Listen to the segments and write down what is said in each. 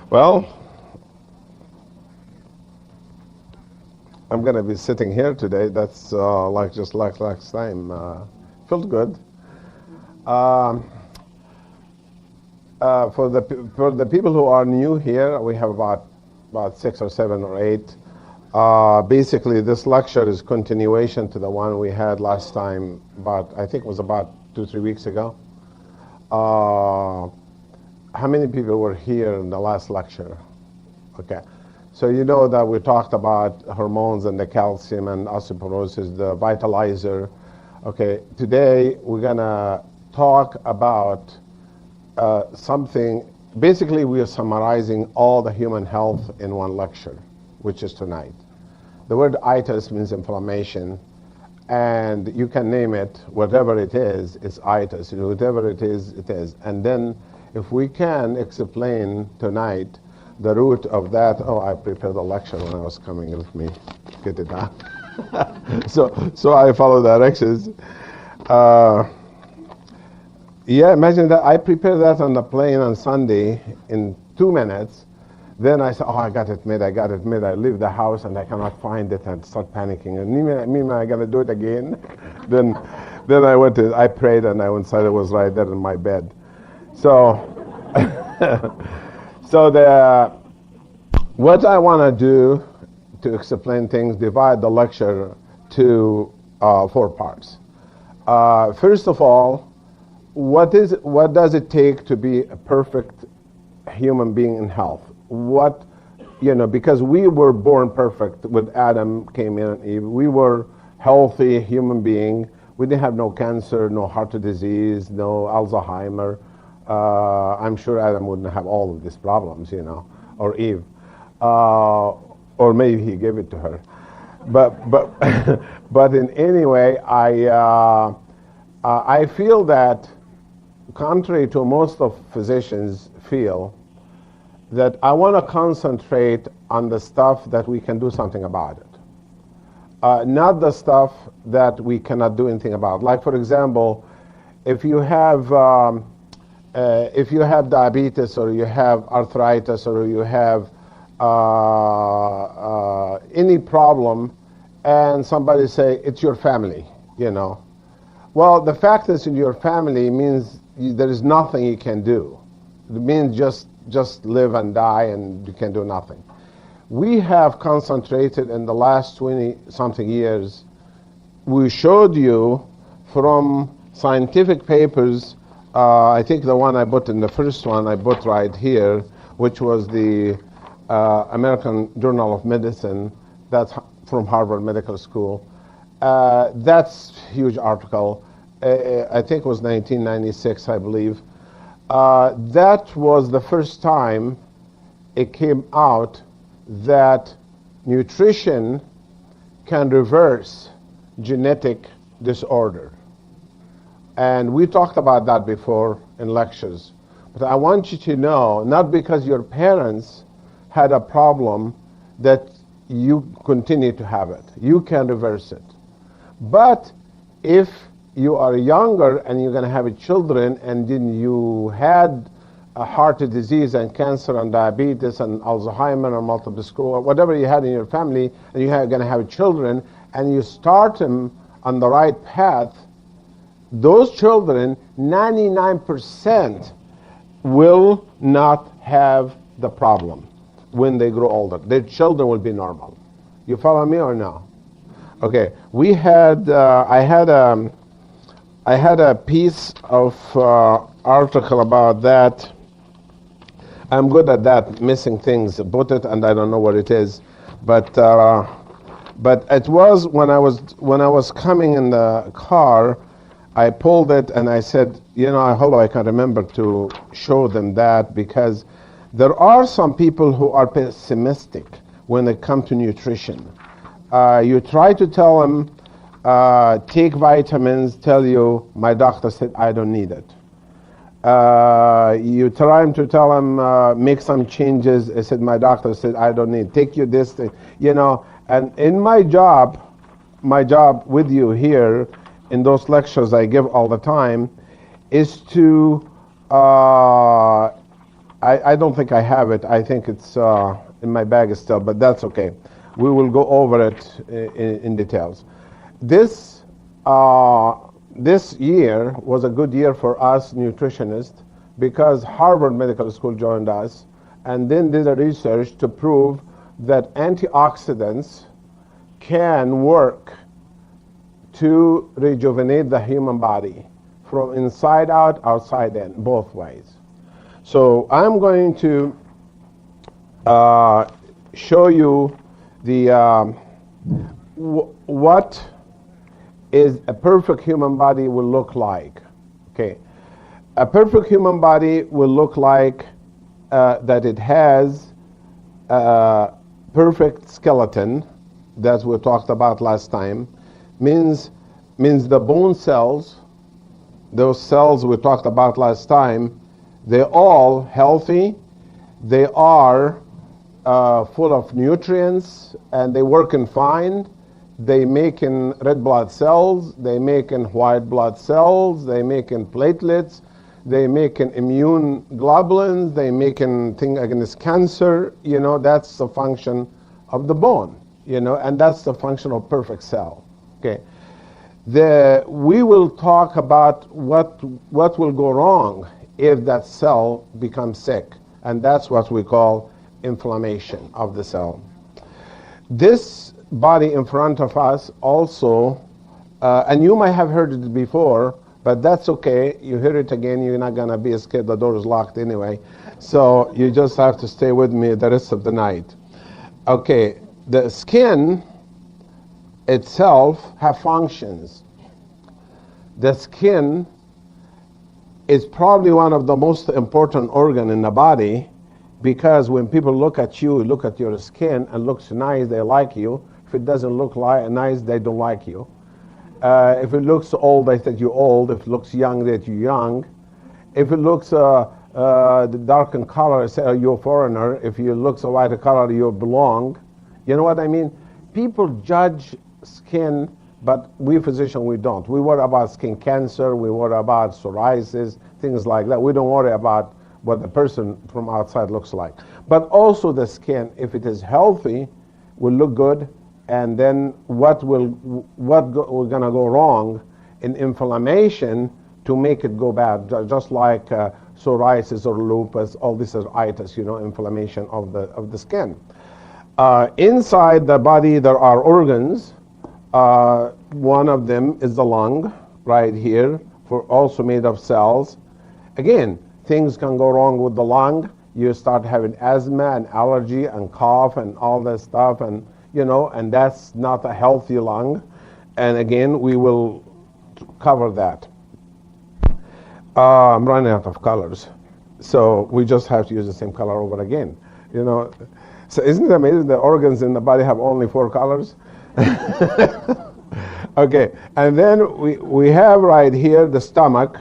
Well, I'm going to be sitting here today. That's like just like last time. Felt good. Um, for the people who are new here, we have about 6 or 7 or 8. Basically, this lecture is continuation to the one we had last time. I think it was about 2-3 weeks ago. How many people were here in the last lecture? Okay. So you know that we talked about hormones and the calcium and osteoporosis, the Vitalizer. Okay, today we're gonna talk about something. Basically, we are summarizing all the human health in one lecture, which is tonight. The word ITIS means inflammation, and you can name it, whatever it is, it's ITIS. Whatever it is, it is. And then if we can explain tonight the root of that. Oh, I prepared a lecture when I was coming. Let me get it down. so I follow directions. Yeah, imagine that. I prepared that on the plane on Sunday in 2 minutes. Then I said, oh, I got it made. I leave the house and I cannot find it and start panicking. And meanwhile, I got to do it again. then I prayed and I went inside. It was right there in my bed. So, what I want to do to explain things, divide the lecture to 4 parts. First of all, what does it take to be a perfect human being in health? Because we were born perfect when Adam came in and Eve. We were healthy human being. We didn't have no cancer, no heart disease, no Alzheimer. I'm sure Adam wouldn't have all of these problems, or Eve. Or maybe he gave it to her. But in any way, I feel that, contrary to most of physicians feel, that I want to concentrate on the stuff that we can do something about it. Not the stuff that we cannot do anything about. Like, for example, if you have diabetes, or you have arthritis, or you have any problem, and somebody say it's your family, Well, the fact that it's in your family means there is nothing you can do. It means just live and die, and you can do nothing. We have concentrated in the last 20-something years. We showed you from scientific papers. I think the one I put in the first one I put right here, which was the American Journal of Medicine. That's from Harvard Medical School. That's a huge article. I think it was 1996, I believe. That was the first time it came out that nutrition can reverse genetic disorder. And we talked about that before in lectures. But I want you to know, not because your parents had a problem, that you continue to have it. You can reverse it. But if you are younger and you're going to have children, and then you had a heart disease and cancer and diabetes and Alzheimer or multiple sclerosis, whatever you had in your family, and you're going to have children, and you start them on the right path, those children, 99% will not have the problem when they grow older. Their children will be normal. You follow me or no? Okay. I had a piece of article about that. I'm good at that, missing things. Put it, and I don't know what it is. But it was when I was coming in the car, I pulled it and I said, I hope I can remember to show them that, because there are some people who are pessimistic when they come to nutrition. You try to tell them, take vitamins, tell you, my doctor said I don't need it. You try to tell them, make some changes. I said, my doctor said I don't need it. Take you this thing, And in my job with you here, in those lectures I give all the time, is to I don't think I have it. I think it's in my bag still, but that's okay. We will go over it in details. This this year was a good year for us nutritionists because Harvard Medical School joined us and then did a research to prove that antioxidants can work to rejuvenate the human body from inside out, outside in, both ways. So I'm going to show you the what is a perfect human body will look like. Okay, a perfect human body will look like that it has a perfect skeleton that we talked about last time. Means the bone cells, those cells we talked about last time, they're all healthy. They are full of nutrients and they working fine. They making red blood cells, they making white blood cells, they making platelets, they making immune globulins, they making thing against cancer. You know, that's the function of the bone, you know, and that's the function of perfect cell. Okay. We will talk about what will go wrong if that cell becomes sick, and that's what we call inflammation of the cell. This body in front of us also, and you might have heard it before, but that's okay. You hear it again, you're not going to be scared. The door is locked anyway, so you just have to stay with me the rest of the night. Okay, the skin itself have functions. The skin is probably one of the most important organ in the body, because when people look at you, look at your skin and looks nice, they like you. If it doesn't look nice, they don't like you. If it looks old, they think you're old. If it looks young, that you're young. If it looks dark in color, they say you're a foreigner. If it looks a white color, you belong. You know what I mean? People judge skin, but we physicians, we don't. We worry about skin cancer, we worry about psoriasis, things like that. We don't worry about what the person from outside looks like. But also the skin, if it is healthy, will look good, and then we're gonna go wrong in inflammation to make it go bad, just like psoriasis or lupus. All this is ITIS, you know, inflammation of the skin. Inside the body there are organs. One of them is the lung, right here, also made of cells. Again, things can go wrong with the lung. You start having asthma and allergy and cough and all that stuff, and you know, and that's not a healthy lung. And again, we will cover that. I'm running out of colors, so we just have to use the same color over again. You know, so isn't it amazing the organs in the body have only 4 colors? Okay, and then we have right here the stomach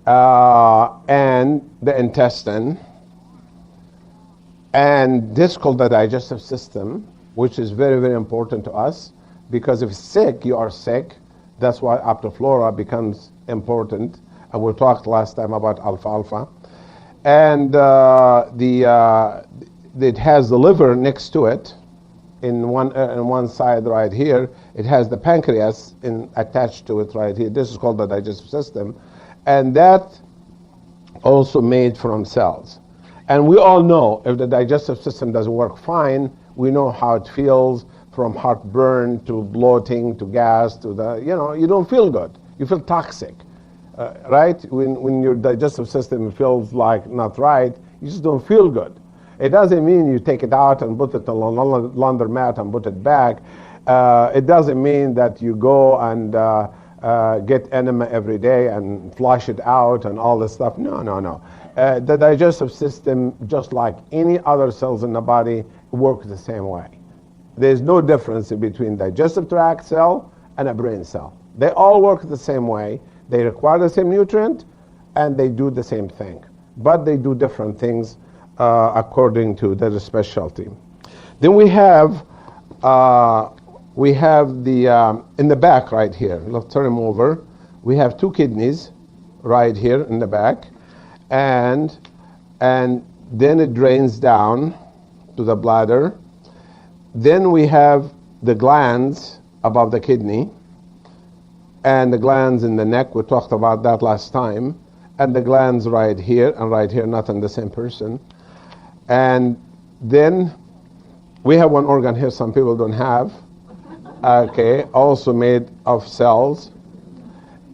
and the intestine, and this is called the digestive system, which is very, very important to us, because if sick, you are sick. That's why aptoflora becomes important, and we talked last time about alfalfa. And it has the liver next to it. In one side right here, it has the pancreas attached to it right here. This is called the digestive system, and that also made from cells. And we all know if the digestive system doesn't work fine, we know how it feels, from heartburn to bloating to gas to you don't feel good. You feel toxic, right? When your digestive system feels like not right, you just don't feel good. It doesn't mean you take it out and put it on a laundromat and put it back. It doesn't mean that you go and get enema every day and flush it out and all this stuff. No. The digestive system, just like any other cells in the body, work the same way. There's no difference between digestive tract cell and a brain cell. They all work the same way. They require the same nutrient and they do the same thing, but they do different things according to their specialty. Then we have the in the back right here. Let's turn them over. We have 2 kidneys right here in the back, and then it drains down to the bladder. Then we have the glands above the kidney, and the glands in the neck. We talked about that last time. And the glands right here and right here, not in the same person. And then we have one organ here some people don't have. Okay, also made of cells.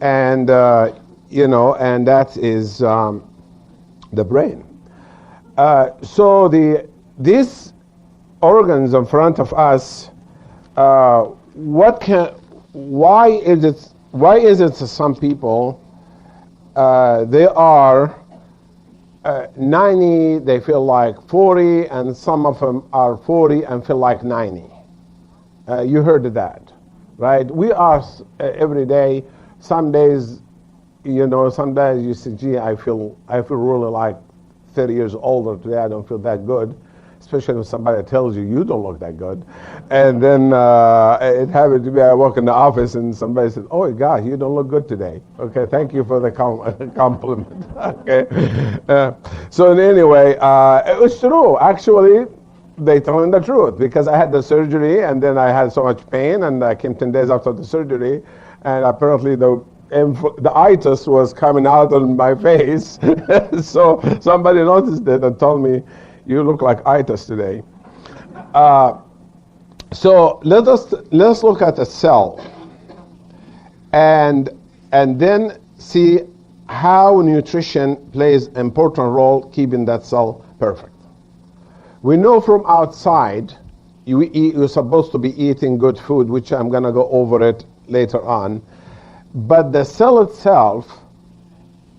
And, and that is the brain. So these organs in front of us, why is it some people they are 90, they feel like 40, and some of them are 40 and feel like 90. You heard of that, right? We are every day. Some days, some days you say, gee, I feel really like 30 years older today. I don't feel that good. Especially when somebody tells you you don't look that good. And then it happened to be, I walk in the office and somebody says, oh God, you don't look good today. Okay, thank you for the compliment. Okay. So anyway, it was true. Actually, they told me the truth because I had the surgery and then I had so much pain and I came 10 days after the surgery and apparently the ITIS was coming out on my face. So somebody noticed it and told me, you look like ITIS today. So let's look at a cell and then see how nutrition plays an important role keeping that cell perfect. We know from outside you're supposed to be eating good food, which I'm going to go over it later on. But the cell itself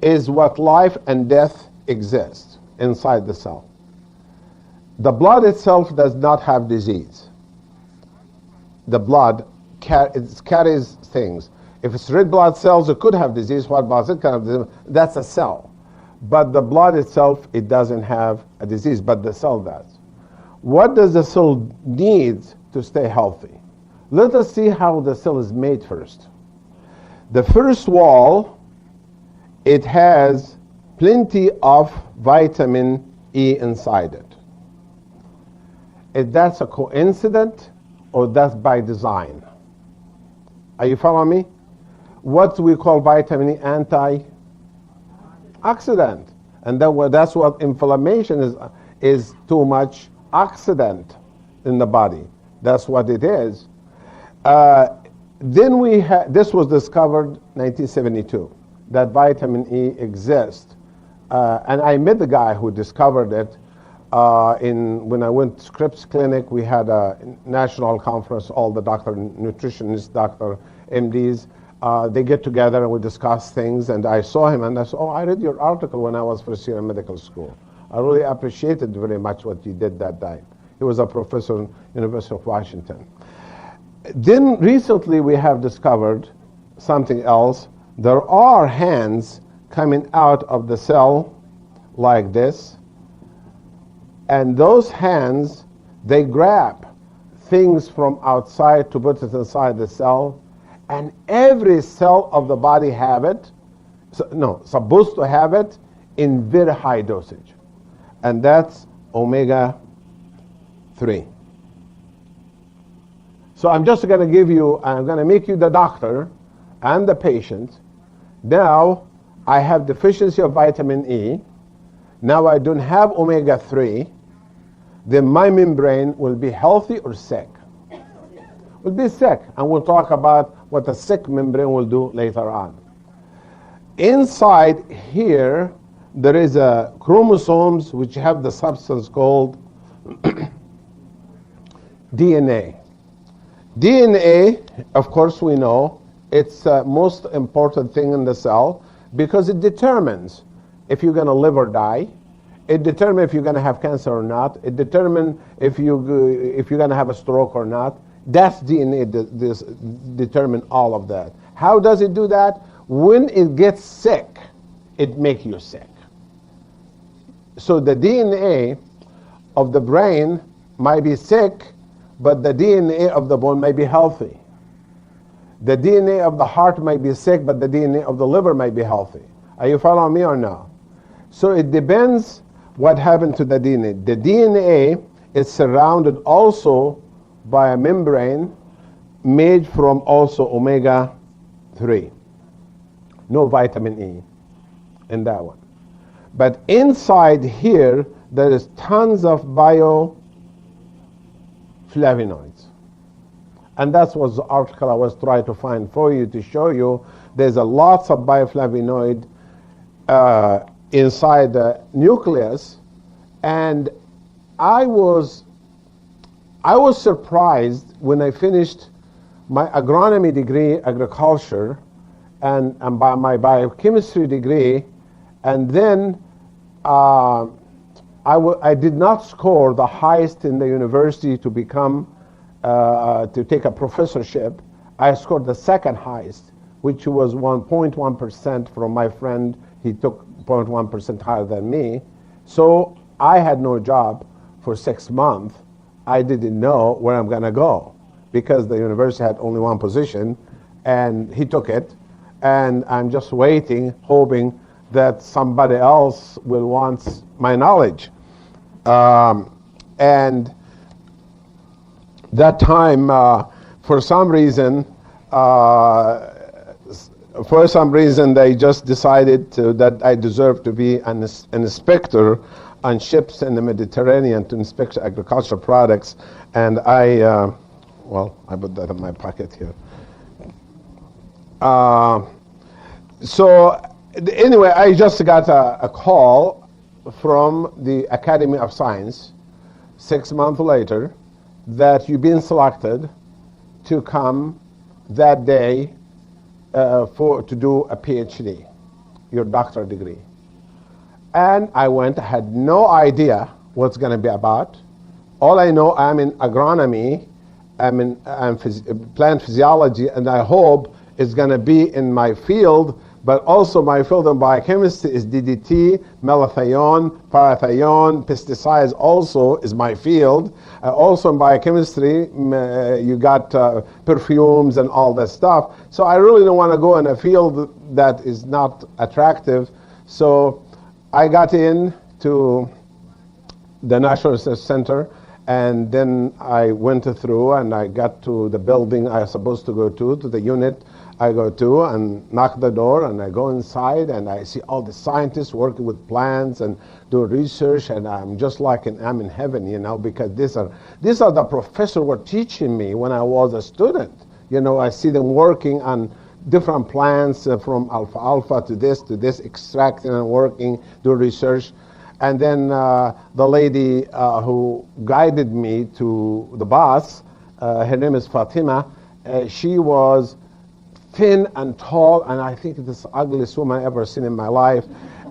is what life and death exist inside the cell. The blood itself does not have disease. The blood carries things. If it's red blood cells, it could have disease. White blood cells can have disease. That's a cell. But the blood itself, it doesn't have a disease, but the cell does. What does the cell need to stay healthy? Let us see how the cell is made first. The first wall, it has plenty of vitamin E inside it. If that's a coincidence or that's by design. Are you following me? What we call vitamin E antioxidant. And that's what inflammation is too much oxidant in the body. That's what it is. Then this was discovered 1972, that vitamin E exists. And I met the guy who discovered it. When I went to Scripps Clinic, we had a national conference, all the nutritionists, MDs, they get together and we discuss things, and I saw him and I said, oh, I read your article when I was first year in medical school. I really appreciated very much what you did that day. He was a professor at University of Washington. Then recently we have discovered something else. There are hands coming out of the cell like this, and those hands, they grab things from outside to put it inside the cell, and every cell of the body have it, supposed to have it in very high dosage, and that's omega-3. So I'm just going to I'm going to make you the doctor and the patient. Now I have deficiency of vitamin E. Now I don't have omega-3. Then my membrane will be healthy or sick? Will be sick. And we'll talk about what a sick membrane will do later on. Inside here, there is a chromosomes which have the substance called DNA. DNA, of course we know, it's the most important thing in the cell because it determines if you're going to live or die. It determines if you're going to have cancer or not. It determines if you're going to have a stroke or not. That's DNA determine all of that. How does it do that? When it gets sick, it makes you sick. So the DNA of the brain might be sick, but the DNA of the bone might be healthy. The DNA of the heart might be sick, but the DNA of the liver might be healthy. Are you following me or no? So it depends what happened to the DNA. The DNA is surrounded also by a membrane made from also omega-3. No vitamin E in that one. But inside here, there is tons of bioflavonoids. And that's what the article I was trying to find for you to show you. There's a lots of bioflavonoid inside the nucleus. And I was surprised when I finished my agronomy degree, agriculture, and by my biochemistry degree, and then I did not score the highest in the university to become, to take a professorship. I scored the second highest, which was 1.1% from my friend. He took 0.1% higher than me. So I had no job for 6 months. I didn't know where I'm gonna go because the university had only one position and he took it. And I'm just waiting, hoping that somebody else will want my knowledge. And that time, for some reason, they just decided that I deserve to be an inspector on ships in the Mediterranean to inspect agricultural products. And I put that in my pocket here. So anyway, I just got a call from the Academy of Science 6 months later that you've been selected to come that day to do a PhD, your doctorate degree. And I went, I had no idea what's going to be about. All I know, I'm in agronomy, I'm plant physiology, and I hope it's going to be in my field, but also my field in biochemistry is DDT, malathion, parathion, pesticides also is my field. Also in biochemistry, you got perfumes and all that stuff. So I really don't want to go in a field that is not attractive. So I got into the National Research Center, and then I went through and I got to the building I was supposed to go to the unit I go to and knock the door, and I go inside and I see all the scientists working with plants and do research, and I'm just like I'm in heaven, you know, because these are the professors were teaching me when I was a student. You know, I see them working on different plants from alfalfa to this, extracting and working, do research. And then the lady who guided me to the boss, her name is Fatima, she was thin and tall, and I think it's the ugliest woman I've ever seen in my life.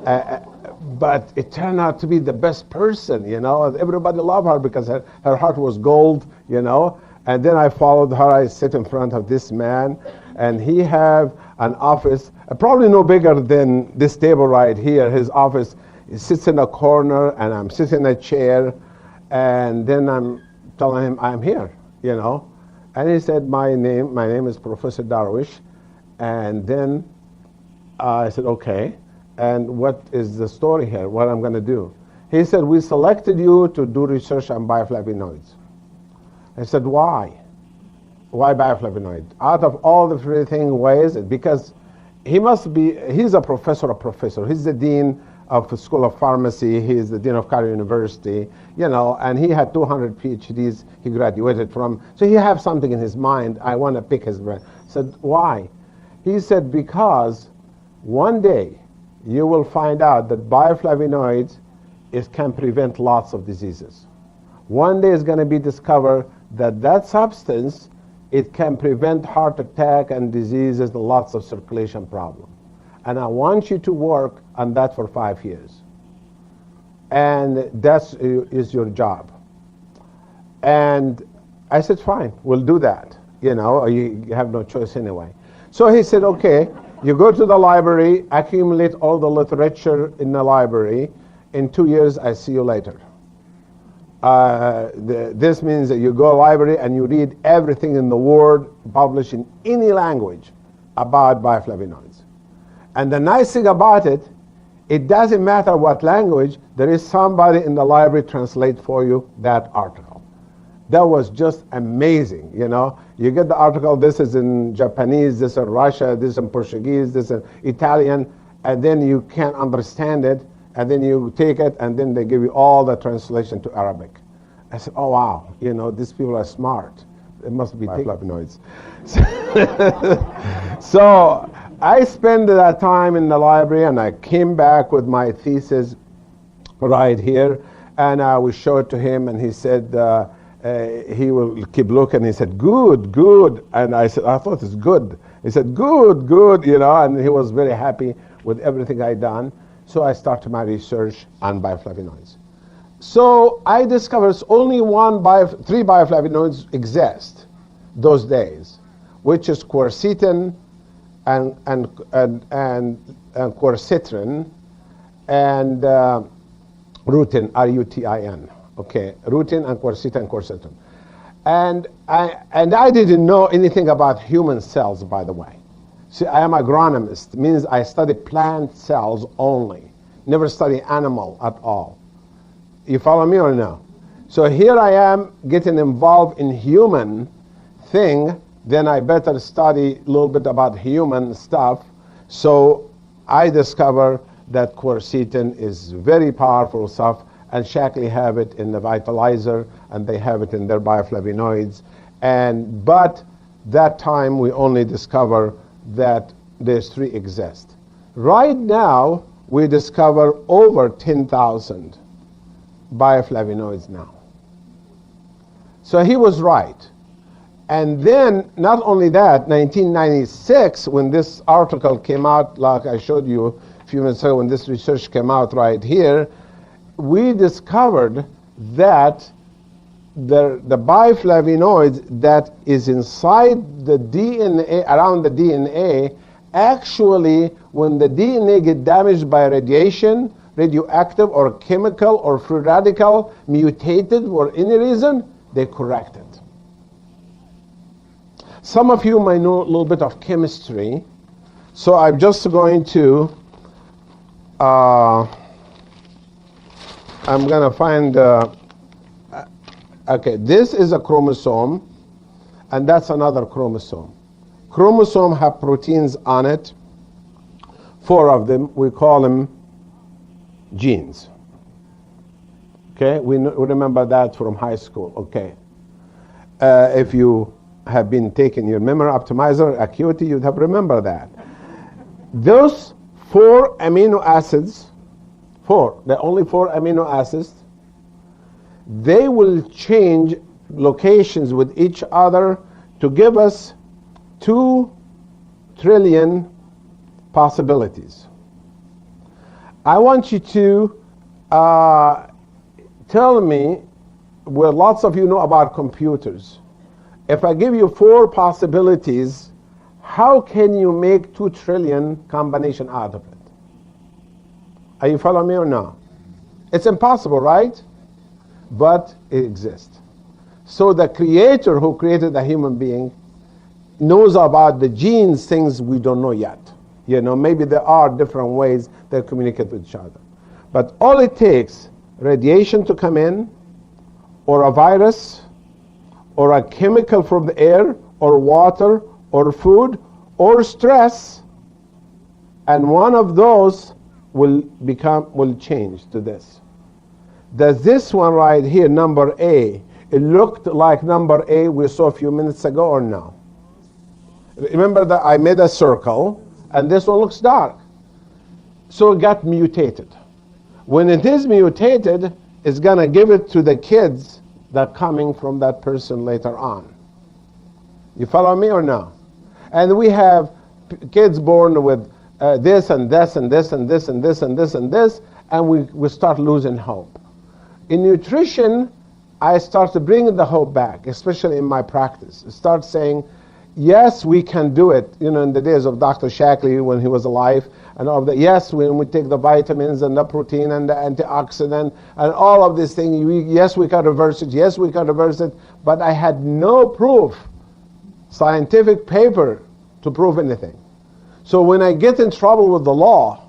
But it turned out to be the best person, you know. Everybody loved her because her heart was gold, you know. And then I followed her. I sit in front of this man, and he have an office, probably no bigger than this table right here. His office, he sits in a corner, and I'm sitting in a chair, and then I'm telling him I'm here, you know. And he said, my name is Professor Darwish. And then I said, okay, and what is the story here, what I'm going to do? He said, we selected you to do research on bioflavonoids. I said, why? Why bioflavonoid? Out of all the everything, why is it? Because he's a professor of professor. He's the dean of the School of Pharmacy. He is the dean of Cairo University, you know, and he had 200 PhDs he graduated from. So he has something in his mind. I want to pick his brain. I said, why? He said, because one day you will find out that bioflavonoids can prevent lots of diseases. One day it's going to be discovered that substance, it can prevent heart attack and diseases and lots of circulation problems. And I want you to work on that for 5 years. And that is your job. And I said, fine, we'll do that. You know, you have no choice anyway. So he said, okay, you go to the library, accumulate all the literature in the library. In 2 years, I see you later. This means that you go to the library and you read everything in the world published in any language about bioflavonoids. And the nice thing about it It doesn't matter what language, there is somebody in the library translate for you that article. That was just amazing, you know. You get the article, this is in Japanese, this in Russia, this in Portuguese, this in Italian, and then you can't understand it, and then you take it, and then they give you all the translation to Arabic. I said, oh wow, you know, these people are smart. It must be flavonoids. So I spent that time in the library, and I came back with my thesis right here, and we showed it to him, and he said, he will keep looking. He said, good, good. And I said, I thought it's good. He said, good, good, you know, and he was very happy with everything I done. So I started my research on bioflavonoids. So I discovered only three bioflavonoids exist those days, which is quercetin and quercitrin and rutin, R-U-T-I-N. Okay, rutin and quercetin and quercitrin. And I didn't know anything about human cells, by the way. See, I am agronomist, means I study plant cells only, never study animal at all. You follow me or no? So here I am getting involved in human thing, then I better study a little bit about human stuff. So I discover that quercetin is very powerful stuff, and Shaklee have it in the Vitalizer, and they have it in their bioflavonoids. But that time we only discover that there's three exist. Right now we discover over 10,000 bioflavonoids now. So he was right. And then not only that, 1996, when this article came out, like I showed you a few minutes ago, when this research came out right here, we discovered that the bioflavonoids that is inside the DNA, around the DNA, actually, when the DNA get damaged by radiation, radioactive or chemical or free radical, mutated for any reason, they correct it. Some of you might know a little bit of chemistry, so I'm just going to, I'm going to find, okay, this is a chromosome, and that's another chromosome. Chromosome have proteins on it, 4 of them, we call them genes. Okay, we remember that from high school, okay. If you have been taking your memory optimizer acuity, you'd have remembered that. Those 4 amino acids, the only 4 amino acids, they will change locations with each other to give us 2 trillion possibilities. I want you to tell me, well, lots of you know about computers. If I give you 4 possibilities, how can you make 2 trillion combination out of it? Are you following me or no? It's impossible, right? But it exists. So the creator who created the human being knows about the genes, things we don't know yet. You know, maybe there are different ways they communicate with each other. But all it takes, radiation to come in, or a virus, or a chemical from the air, or water, or food, or stress, and one of those will change to this. Does this one right here, number A, it looked like number A we saw a few minutes ago or no? Remember that I made a circle, and this one looks dark. So it got mutated. When it is mutated, it's going to give it to the kids that are coming from that person later on. You follow me or no? And we have kids born with this and this and this and this and this and this and this, and we start losing hope. In nutrition, I start to bring the hope back, especially in my practice. I start saying, yes, we can do it. You know, in the days of Dr. Shaklee when he was alive, and all of that. Yes, when we take the vitamins and the protein and the antioxidant and all of these things, yes, we can reverse it. Yes, we can reverse it. But I had no proof, scientific paper, to prove anything. So when I get in trouble with the law,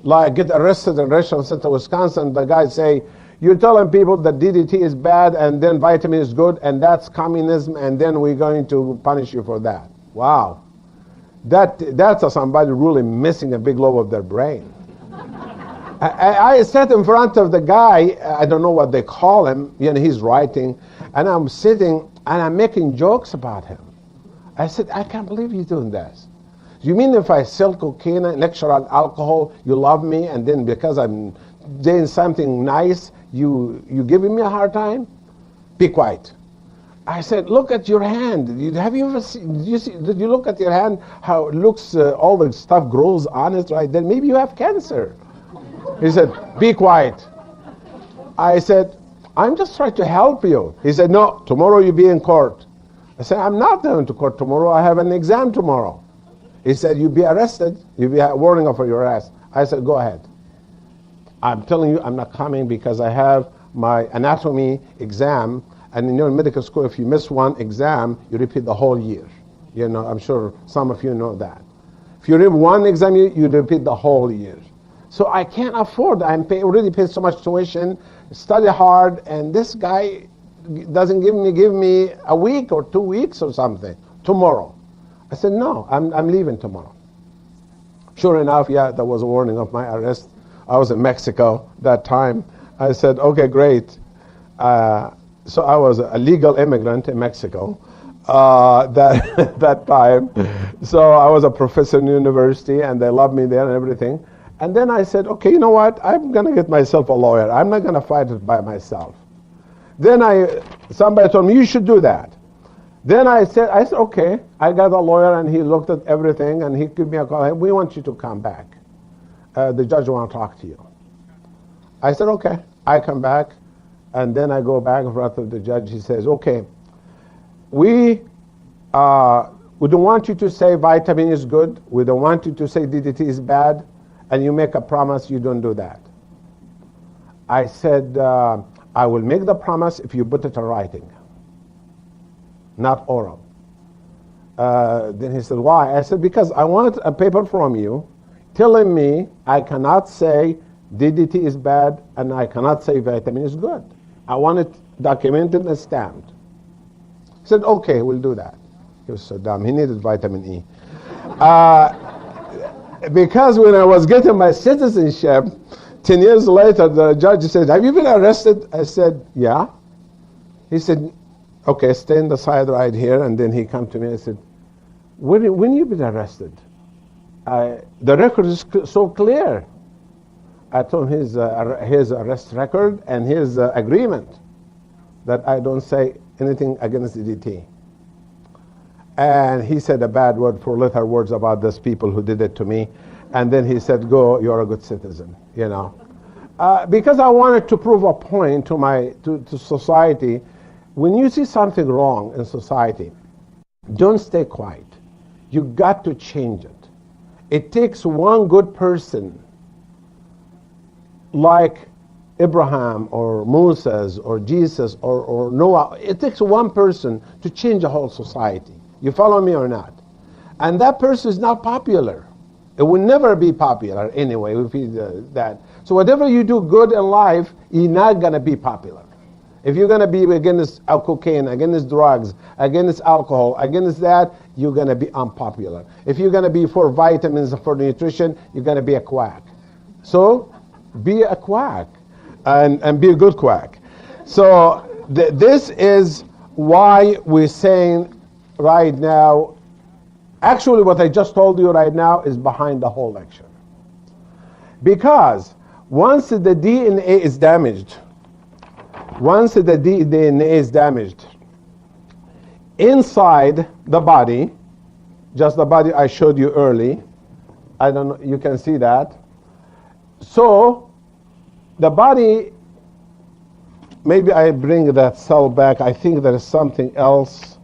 Like get arrested in Restaurant Center, Wisconsin, the guy say, you're telling people that DDT is bad and then vitamin is good and that's communism and then we're going to punish you for that. Wow. That's somebody really missing a big lobe of their brain. I sat in front of the guy, I don't know what they call him, he's writing, and I'm sitting and I'm making jokes about him. I said, I can't believe you're doing this. You mean if I sell cocaine and lecture on alcohol, you love me, and then because I'm doing something nice, you giving me a hard time? Be quiet. I said, look at your hand. Have you ever seen, did you look at your hand, how it looks, all the stuff grows on it right then? Maybe you have cancer. He said, be quiet. I said, I'm just trying to help you. He said, no, tomorrow you'll be in court. I said, I'm not going to court tomorrow. I have an exam tomorrow. He said, you'll be arrested. You'll be warning of your arrest. I said, go ahead. I'm telling you, I'm not coming because I have my anatomy exam. And in your medical school, if you miss one exam, you repeat the whole year. I'm sure some of you know that. If you read one exam, you repeat the whole year. So I can't afford, already paid so much tuition, study hard, and this guy doesn't give me a week or 2 weeks or something, tomorrow. I said, no, I'm leaving tomorrow. Sure enough, there was a warning of my arrest. I was in Mexico that time. I said, okay, great. So I was a legal immigrant in Mexico that time. So I was a professor in university, and they loved me there and everything. And then I said, okay, you know what? I'm going to get myself a lawyer. I'm not going to fight it by myself. Then somebody told me, you should do that. Then I said, okay. I got a lawyer, and he looked at everything, and he gave me a call. Hey, we want you to come back. The judge want to talk to you. I said, okay. I come back, and then I go back in front of the judge. He says, okay, we don't want you to say vitamin is good. We don't want you to say DDT is bad. And you make a promise you don't do that. I said, I will make the promise if you put it in writing, not oral. Then he said, why? I said, because I want a paper from you telling me I cannot say DDT is bad and I cannot say vitamin is good. I want it documented and stamped. He said, okay, we'll do that. He was so dumb. He needed vitamin E. Because when I was getting my citizenship, 10 years later, the judge said, have you been arrested? I said, yeah. He said, okay, stay on the side right here. And then he come to me and said, when you been arrested? The record is so clear. I told him his arrest record and his agreement that I don't say anything against DDT. And he said a bad word, 4-letter words about those people who did it to me. And then he said, go, you're a good citizen, because I wanted to prove a point to society. When you see something wrong in society, don't stay quiet. You got to change it. It takes one good person like Abraham or Moses or Jesus or Noah. It takes one person to change a whole society. You follow me or not? And that person is not popular. It will never be popular anyway if he does that. So whatever you do good in life, you're not going to be popular. If you're going to be against cocaine, against drugs, against alcohol, against that, you're going to be unpopular. If you're going to be for vitamins, for nutrition, you're going to be a quack. So be a quack and be a good quack. So this is why we're saying right now, actually what I just told you right now is behind the whole lecture. Because once the DNA is damaged, inside the body, just the body I showed you early, I don't know, you can see that. So the body, maybe I bring that cell back. I think there is something else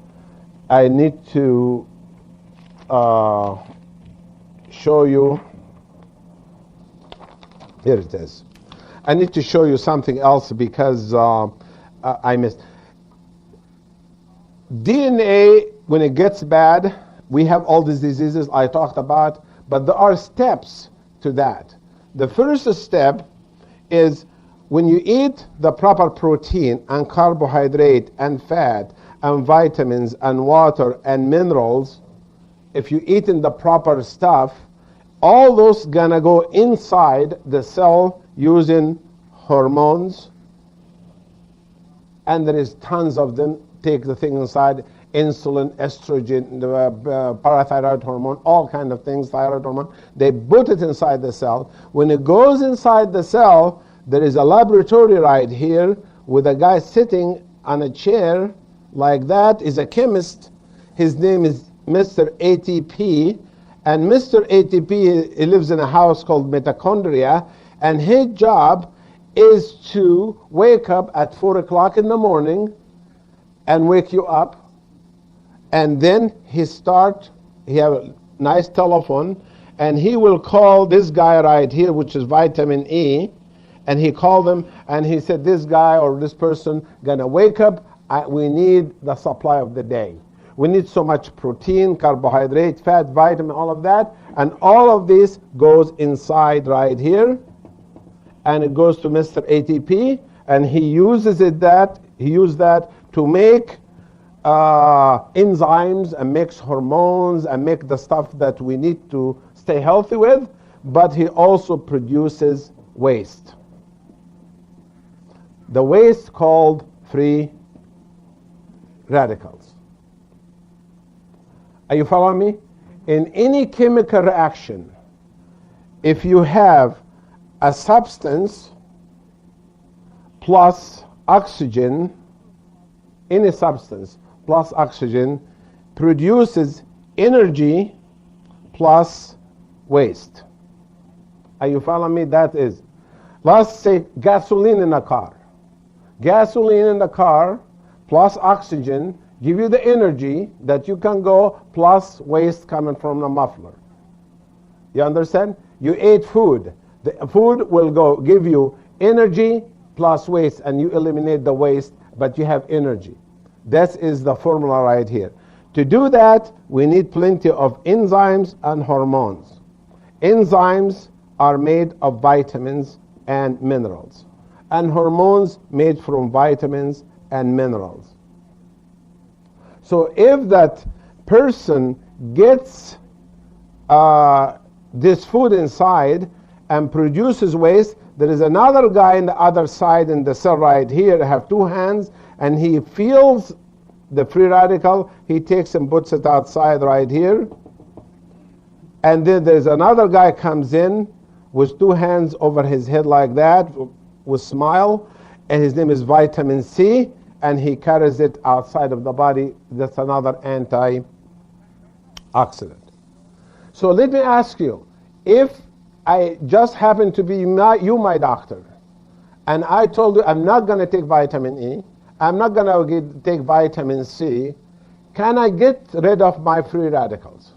I need to show you. Here it is. I need to show you something else because I missed. DNA, when it gets bad, we have all these diseases I talked about, but there are steps to that. The first step is when you eat the proper protein and carbohydrate and fat and vitamins and water and minerals, if you eat in the proper stuff, all those gonna go inside the cell using hormones, and there is tons of them. Take the thing inside: insulin, estrogen, parathyroid hormone, all kind of things, thyroid hormone. They put it inside the cell. When it goes inside the cell, there is a laboratory right here with a guy sitting on a chair like that, is a chemist. His name is Mr. ATP, and Mr. ATP, he lives in a house called mitochondria, and his job is to wake up at 4 o'clock in the morning and wake you up, and then he have a nice telephone, and he will call this guy right here, which is vitamin E, and he called them, and he said, this guy or this person gonna wake up, we need the supply of the day. We need so much protein, carbohydrate, fat, vitamin, all of that, and all of this goes inside right here, and it goes to Mr. ATP, and he uses that to make enzymes and makes hormones and make the stuff that we need to stay healthy with, but he also produces waste. The waste called free radicals. Are you following me? In any chemical reaction, if you have a substance plus oxygen, any substance plus oxygen produces energy plus waste. Are you following me? That is, let's say gasoline in a car. Gasoline in the car plus oxygen give you the energy that you can go, plus waste coming from the muffler. You understand? You ate food. The food will give you energy plus waste, and you eliminate the waste, but you have energy. That is the formula right here. To do that, we need plenty of enzymes and hormones. Enzymes are made of vitamins and minerals, and hormones made from vitamins and minerals. So if that person gets this food inside and produces waste, there is another guy on the other side in the cell right here, have two hands, and he feels the free radical, he takes and puts it outside right here. And then there's another guy comes in with two hands over his head like that, with smile, and his name is vitamin C, and he carries it outside of the body. That's another antioxidant. So let me ask you, if I just happen to be my doctor, and I told you I'm not going to take vitamin E, I'm not going to take vitamin C, can I get rid of my free radicals?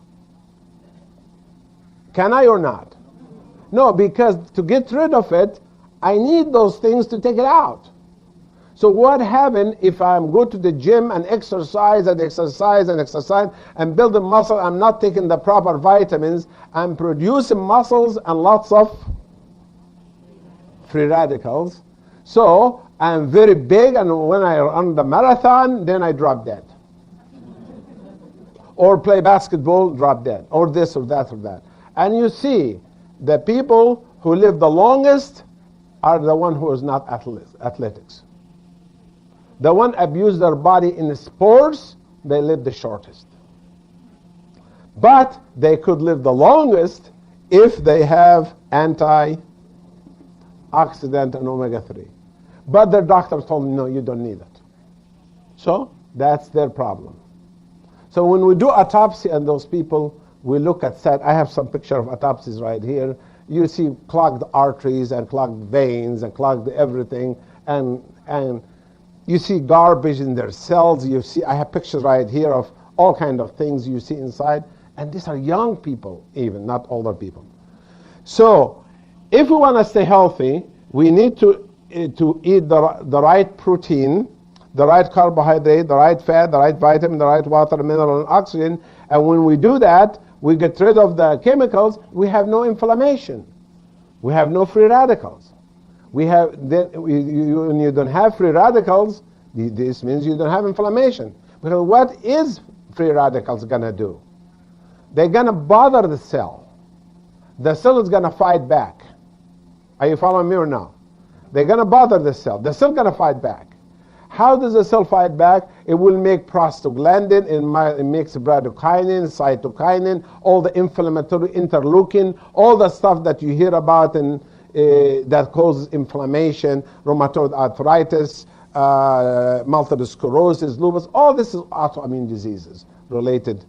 Can I or not? No, because to get rid of it, I need those things to take it out. So what happens if I'm go to the gym and exercise and exercise and exercise and build a muscle, I'm not taking the proper vitamins, I'm producing muscles and lots of free radicals. So I'm very big, and when I run the marathon, then I drop dead. Or play basketball, drop dead. Or this or that or that. And you see, the people who live the longest are the one who is not athletics. The one abuse their body in sports, they live the shortest. But they could live the longest if they have antioxidant and omega-3. But their doctor told them, no, you don't need it. So that's their problem. So when we do autopsy on those people, we look at that. I have some picture of autopsies right here. You see clogged arteries and clogged veins and clogged everything, and you see garbage in their cells. You see, I have pictures right here of all kind of things you see inside, and these are young people even, not older people. So if we want to stay healthy, we need to eat the right protein, the right carbohydrate, the right fat, the right vitamin, the right water, mineral, and oxygen. And when we do that, we get rid of the chemicals, we have no inflammation. We have no free radicals. When you don't have free radicals, this means you don't have inflammation. Because what is free radicals going to do? They're going to bother the cell. The cell is going to fight back. Are you following me or no? They're going to bother the cell. The cell going to fight back. How does the cell fight back? It will make prostaglandin, it makes bradykinin, cytokinin, all the inflammatory interleukin, all the stuff that you hear about and that causes inflammation, rheumatoid arthritis, multiple sclerosis, lupus. All this is autoimmune diseases related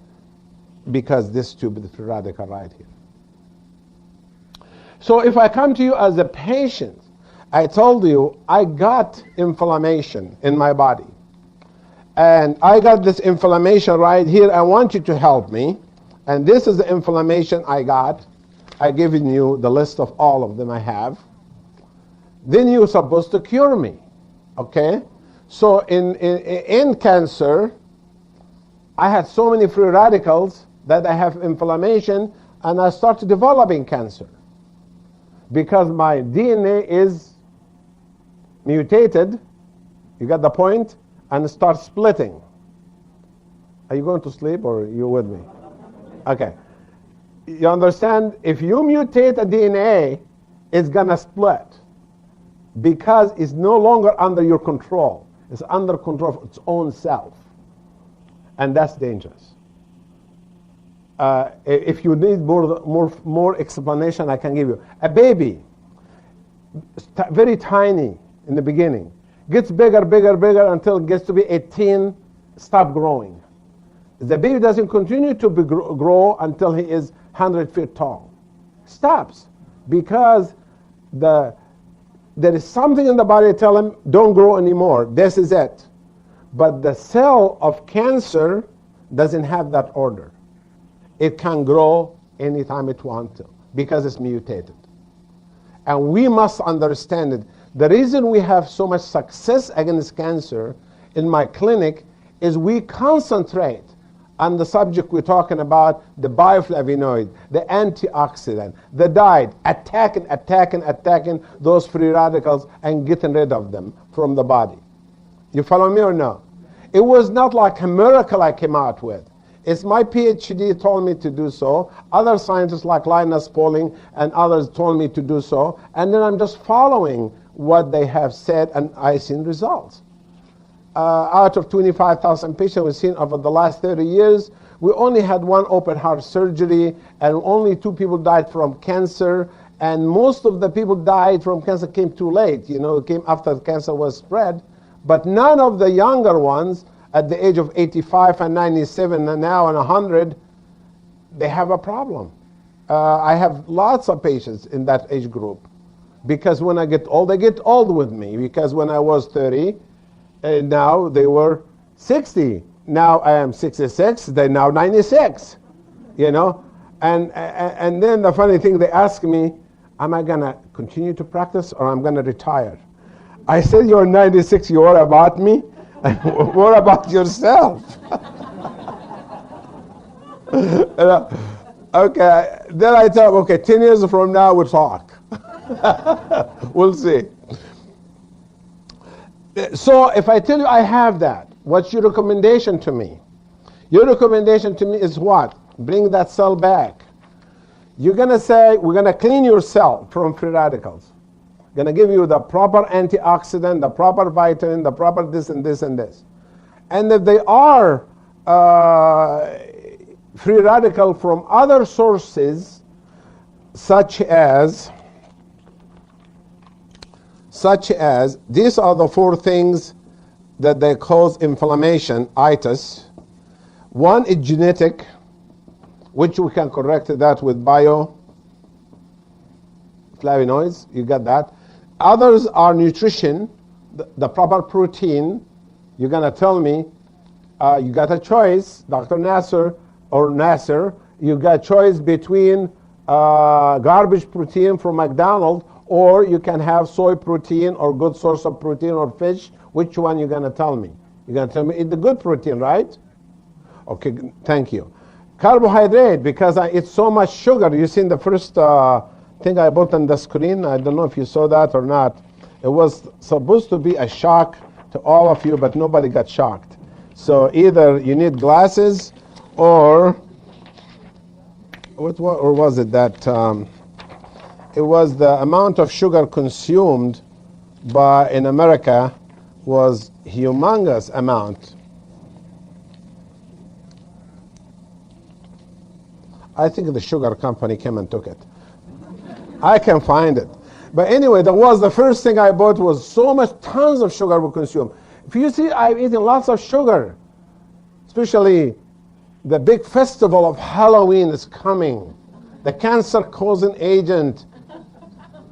because this tube is the free radical right here. So if I come to you as a patient, I told you I got inflammation in my body. And I got this inflammation right here. I want you to help me. And this is the inflammation I got. I've given you the list of all of them I have. Then you're supposed to cure me. Okay? So in cancer, I had so many free radicals that I have inflammation, and I started developing cancer. Because my DNA is mutated, you got the point, and start splitting. Are you going to sleep or are you with me? Okay. You understand? If you mutate a DNA, it's going to split because it's no longer under your control. It's under control of its own self. And that's dangerous. If you need more explanation, I can give you. A baby, very tiny in the beginning, gets bigger until it gets to be 18, stop growing. The baby doesn't continue to grow until he is 100 feet tall. Stops because there is something in the body tell him, don't grow anymore. This is it. But the cell of cancer doesn't have that order. It can grow anytime it wants to because it's mutated. And we must understand it. The reason we have so much success against cancer in my clinic is we concentrate on the subject we're talking about, the bioflavonoid, the antioxidant, the diet, attacking those free radicals and getting rid of them from the body. You follow me or no? It was not like a miracle I came out with. It's my PhD told me to do so. Other scientists like Linus Pauling and others told me to do so. And then I'm just following what they have said, and I've seen results. Out of 25,000 patients we've seen over the last 30 years, we only had one open heart surgery, and only 2 people died from cancer. And most of the people died from cancer came too late. You know, it came after the cancer was spread. But none of the younger ones at the age of 85 and 97 and now and 100, they have a problem. I have lots of patients in that age group. Because when I get old, they get old with me. Because when I was 30, now they were 60. Now I am 66, they're now 96. You know? And then the funny thing, they ask me, am I going to continue to practice or I'm going to retire? I said, you're 96, you worry about me? What about yourself? Okay, then I tell them, okay, 10 years from now we'll talk. We'll see. So if I tell you I have that, what's your recommendation to me? Your recommendation to me is what? Bring that cell back. You're going to say, we're going to clean your cell from free radicals. Going to give you the proper antioxidant, the proper vitamin, the proper this and this and this. And if they are free radical from other sources, such as these are the 4 things that they cause inflammation, ITIS. One is genetic, which we can correct that with bioflavonoids. You got that. Others are nutrition, the proper protein. You're going to tell me, you got a choice, Dr. Nasr or Nasr, you got a choice between garbage protein from McDonald's, or you can have soy protein or good source of protein or fish. Which one you going to tell me? You're going to tell me eat the good protein, right? Okay, thank you. Carbohydrate, because it's so much sugar. You see in the first thing I put on the screen. I don't know if you saw that or not. It was supposed to be a shock to all of you, but nobody got shocked. So either you need glasses, or or was it that it was the amount of sugar consumed in America was humongous amount. I think the sugar company came and took it. I can find it. But anyway, that was the first thing I bought, was so much, tons of sugar we consume. If you see, I've eaten lots of sugar, especially the big festival of Halloween is coming. The cancer-causing agent.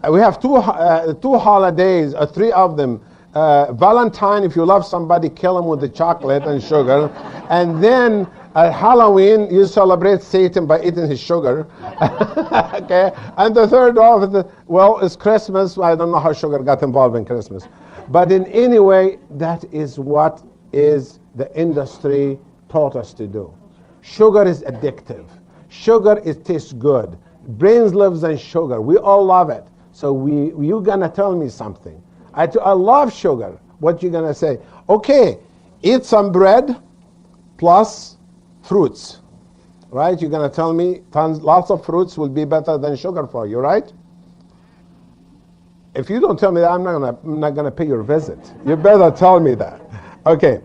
We have two holidays, three of them. Valentine, if you love somebody, kill them with the chocolate and sugar. And then at Halloween, you celebrate Satan by eating his sugar. Okay? And the third of it, well, it's Christmas. I don't know how sugar got involved in Christmas. But in any way, that is what is the industry taught us to do. Sugar is addictive. Sugar tastes good. Brains lives on sugar. We all love it. So you're going to tell me something. I love sugar. What you going to say? Okay, eat some bread plus fruits. Right? You're going to tell me lots of fruits will be better than sugar for you, right? If you don't tell me that, I'm not going to pay your visit. You better tell me that. Okay.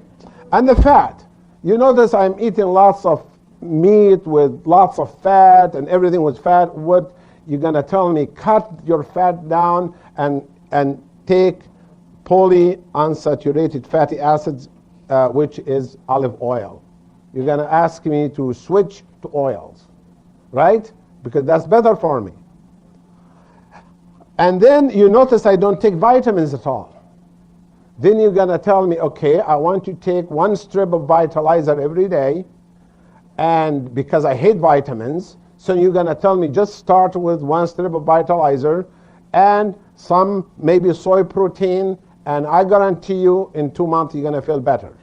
And the fat. You notice I'm eating lots of meat with lots of fat and everything with fat. What you're going to tell me, cut your fat down and take polyunsaturated fatty acids, which is olive oil. You're going to ask me to switch to oils, right? Because that's better for me. And then you notice I don't take vitamins at all. Then you're going to tell me, okay, I want to take one strip of Vitalizer every day, and because I hate vitamins, so you're going to tell me just start with one strip of Vitalizer and some maybe soy protein, and I guarantee you in 2 months you're going to feel better.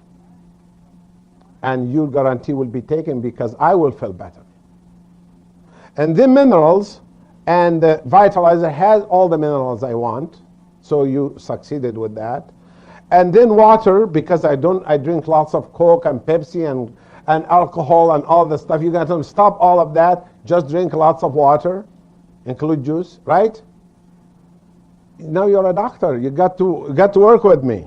And your guarantee will be taken because I will feel better. And then minerals, and the Vitalizer has all the minerals I want, so you succeeded with that. And then water, because I drink lots of Coke and Pepsi and alcohol and all the stuff. You're going to tell them, stop all of that, just drink lots of water, include juice, right? Now you're a doctor. You got to work with me.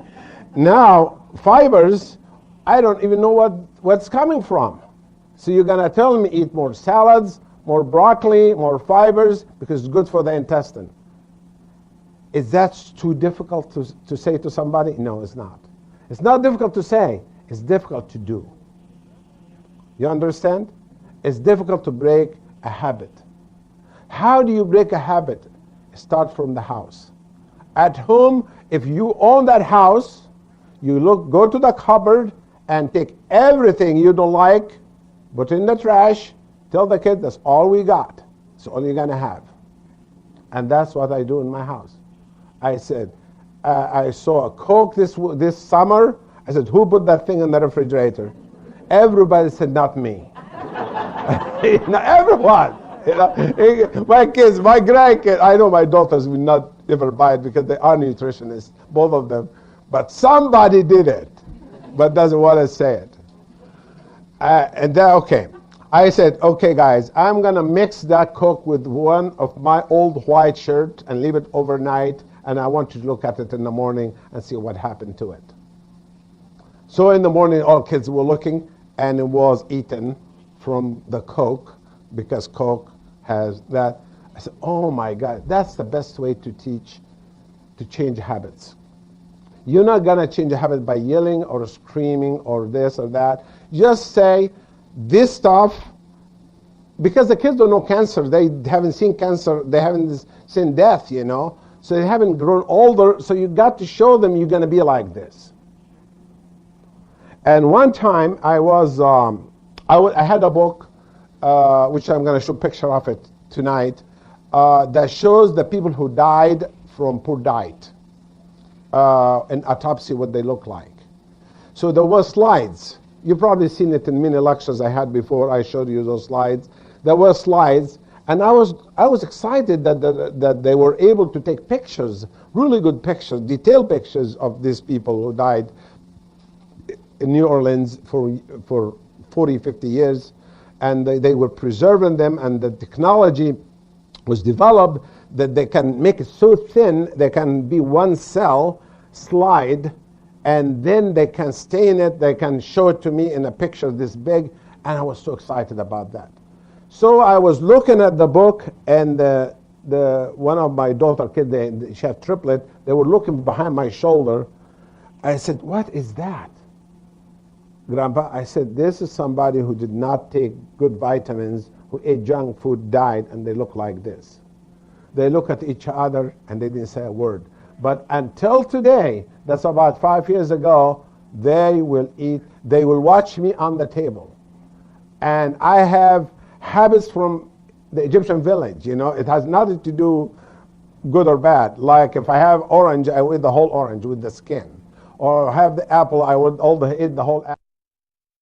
Now, fibers, I don't even know what's coming from. So you're going to tell me eat more salads, more broccoli, more fibers, because it's good for the intestine. Is that too difficult to say to somebody? No, it's not. It's not difficult to say. It's difficult to do. You understand? It's difficult to break a habit. How do you break a habit? Start from the house. At home, if you own that house, you go to the cupboard and take everything you don't like, put it in the trash, tell the kids that's all we got. It's all you're going to have. And that's what I do in my house. I said, I saw a Coke this summer. I said, who put that thing in the refrigerator? Everybody said, not me. Not everyone. My kids, my grandkids, I know my daughters will not ever buy it because they are nutritionists, both of them. But somebody did it, but doesn't want to say it. And then, okay. I said, okay, guys, I'm going to mix that Coke with one of my old white shirt and leave it overnight, and I want you to look at it in the morning and see what happened to it. So in the morning, all kids were looking, and it was eaten from the Coke, because Coke has that. I said, oh my God, that's the best way to change habits. You're not going to change a habit by yelling or screaming or this or that. Just say, this stuff, because the kids don't know cancer. They haven't seen cancer. They haven't seen death, you know. So they haven't grown older. So you got to show them you're going to be like this. And one time I had a book, which I'm going to show a picture of it tonight, that shows the people who died from poor diet. In autopsy, what they look like. So there were slides. You've probably seen it in many lectures I had before. I showed you those slides. There were slides, And I was excited that they were able to take pictures, really good pictures, detailed pictures of these people who died in New Orleans for 40, 50 years. And they were preserving them, and the technology was developed that they can make it so thin, they can be one cell slide, and then they can stain it, they can show it to me in a picture this big, and I was so excited about that. So I was looking at the book, and one of my daughter kids, she had triplet, they were looking behind my shoulder. I said, "What is that, Grandpa?" I said, "This is somebody who did not take good vitamins, who ate junk food, died, and they look like this." They look at each other, and they didn't say a word. But until today, that's about 5 years ago, they will watch me on the table. And I have habits from the Egyptian village, it has nothing to do good or bad. Like if I have orange, I will eat the whole orange with the skin. Or have the apple, I will eat the whole apple.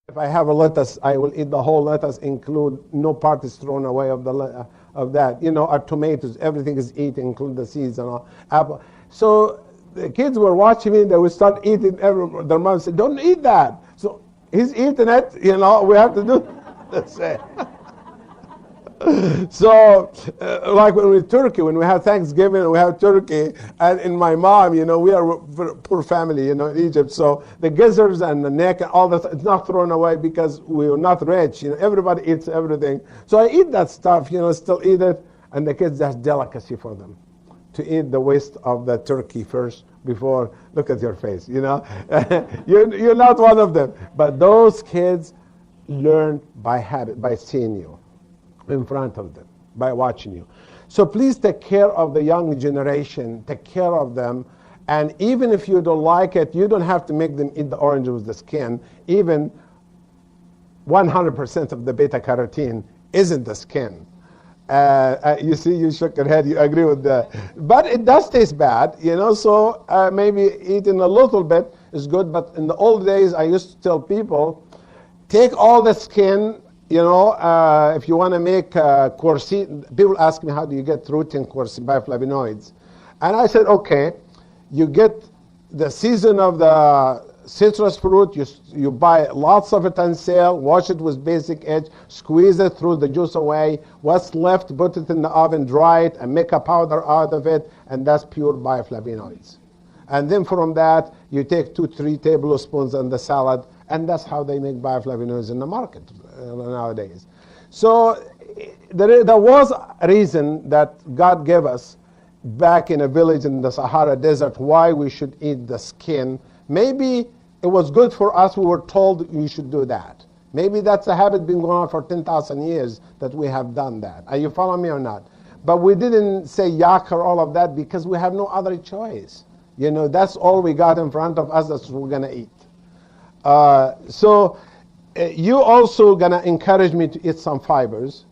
If I have a lettuce, I will eat the whole lettuce, include no part is thrown away of that. Our tomatoes, everything is eaten, including the seeds and all. Apple. So the kids were watching me, they would start eating. Their mom said, "Don't eat that." So he's eating it, we have to do the same. So, like when when we have Thanksgiving, we have turkey, and in my mom, we are a poor family, in Egypt, so the gizzards and the neck and all that, it's not thrown away because we're not rich, everybody eats everything. So I eat that stuff, still eat it, and the kids, that's delicacy for them, to eat the waste of the turkey first before, look at your face, you're not one of them. But those kids learn by habit, by seeing you in front of them, by watching you. So please take care of the young generation, take care of them, and even if you don't like it, you don't have to make them eat the orange with the skin. Even 100% of the beta carotene isn't the skin. You see, you shook your head, you agree with that. But it does taste bad, so maybe eating a little bit is good, but in the old days, I used to tell people, take all the skin. If you want to make quercetin, people ask me, how do you get rutin quercetin, bioflavonoids? And I said, okay, you get the season of the citrus fruit, you buy lots of it on sale, wash it with basic edge, squeeze it, through the juice away. What's left, put it in the oven, dry it, and make a powder out of it, and that's pure bioflavonoids. And then from that, you take 2-3 tablespoons on the salad, and that's how they make bioflavonoids in the market nowadays. So there was a reason that God gave us back in a village in the Sahara Desert why we should eat the skin. Maybe it was good for us, we were told you should do that. Maybe that's a habit been going on for 10,000 years that we have done that. Are you following me or not? But we didn't say yak or all of that because we have no other choice. That's all we got in front of us, that's what we're going to eat. So you also going to encourage me to eat some fibers.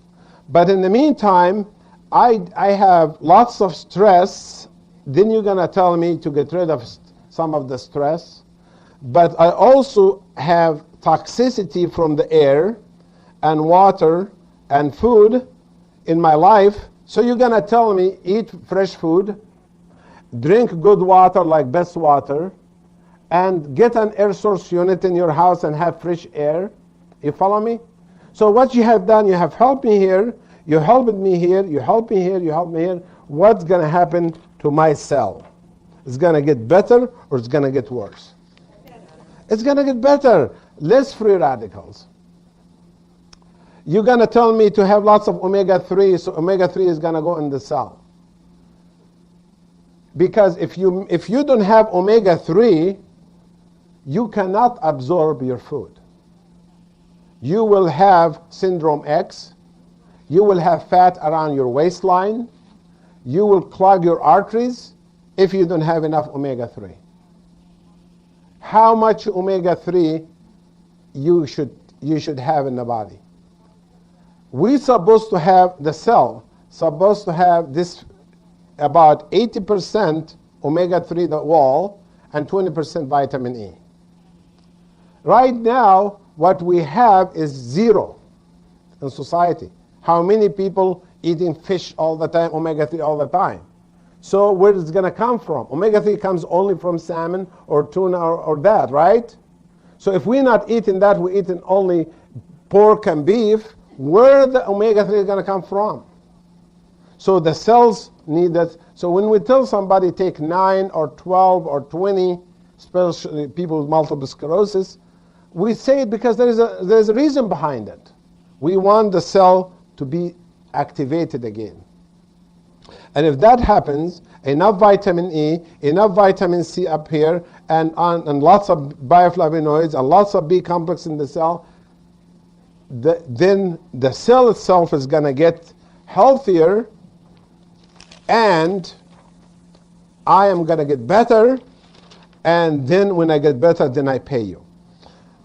But in the meantime, I have lots of stress. Then you're going to tell me to get rid of some of the stress. But I also have toxicity from the air and water and food in my life. So you're going to tell me eat fresh food, drink good water like best water, and get an air source unit in your house and have fresh air. You follow me? So what you have done, you have helped me here, you helped me here, you helped me here, you helped me here. What's going to happen to my cell? It's going to get better or it's going to get worse? It's going to get better. Less free radicals. You're going to tell me to have lots of omega-3, so omega-3 is going to go in the cell. Because if you don't have omega-3, you cannot absorb your food. You will have syndrome X. You will have fat around your waistline. You will clog your arteries if you don't have enough omega-3. How much omega-3 you should have in the body? We're supposed to have, the cell supposed to have this about 80% omega-3, the wall, and 20% vitamin E. Right now, what we have is zero in society. How many people eating fish all the time, omega-3 all the time. So where is it going to come from? Omega-3 comes only from salmon or tuna or that, right? So if we're not eating that, we're eating only pork and beef, where the omega-3 is going to come from? So the cells need that. So when we tell somebody take 9 or 12 or 20, especially people with multiple sclerosis, we say it because there's a reason behind it. We want the cell to be activated again. And if that happens, enough vitamin E, enough vitamin C up here, and lots of bioflavonoids, and lots of B complex in the cell, then the cell itself is going to get healthier, and I am going to get better, and then when I get better, then I pay you.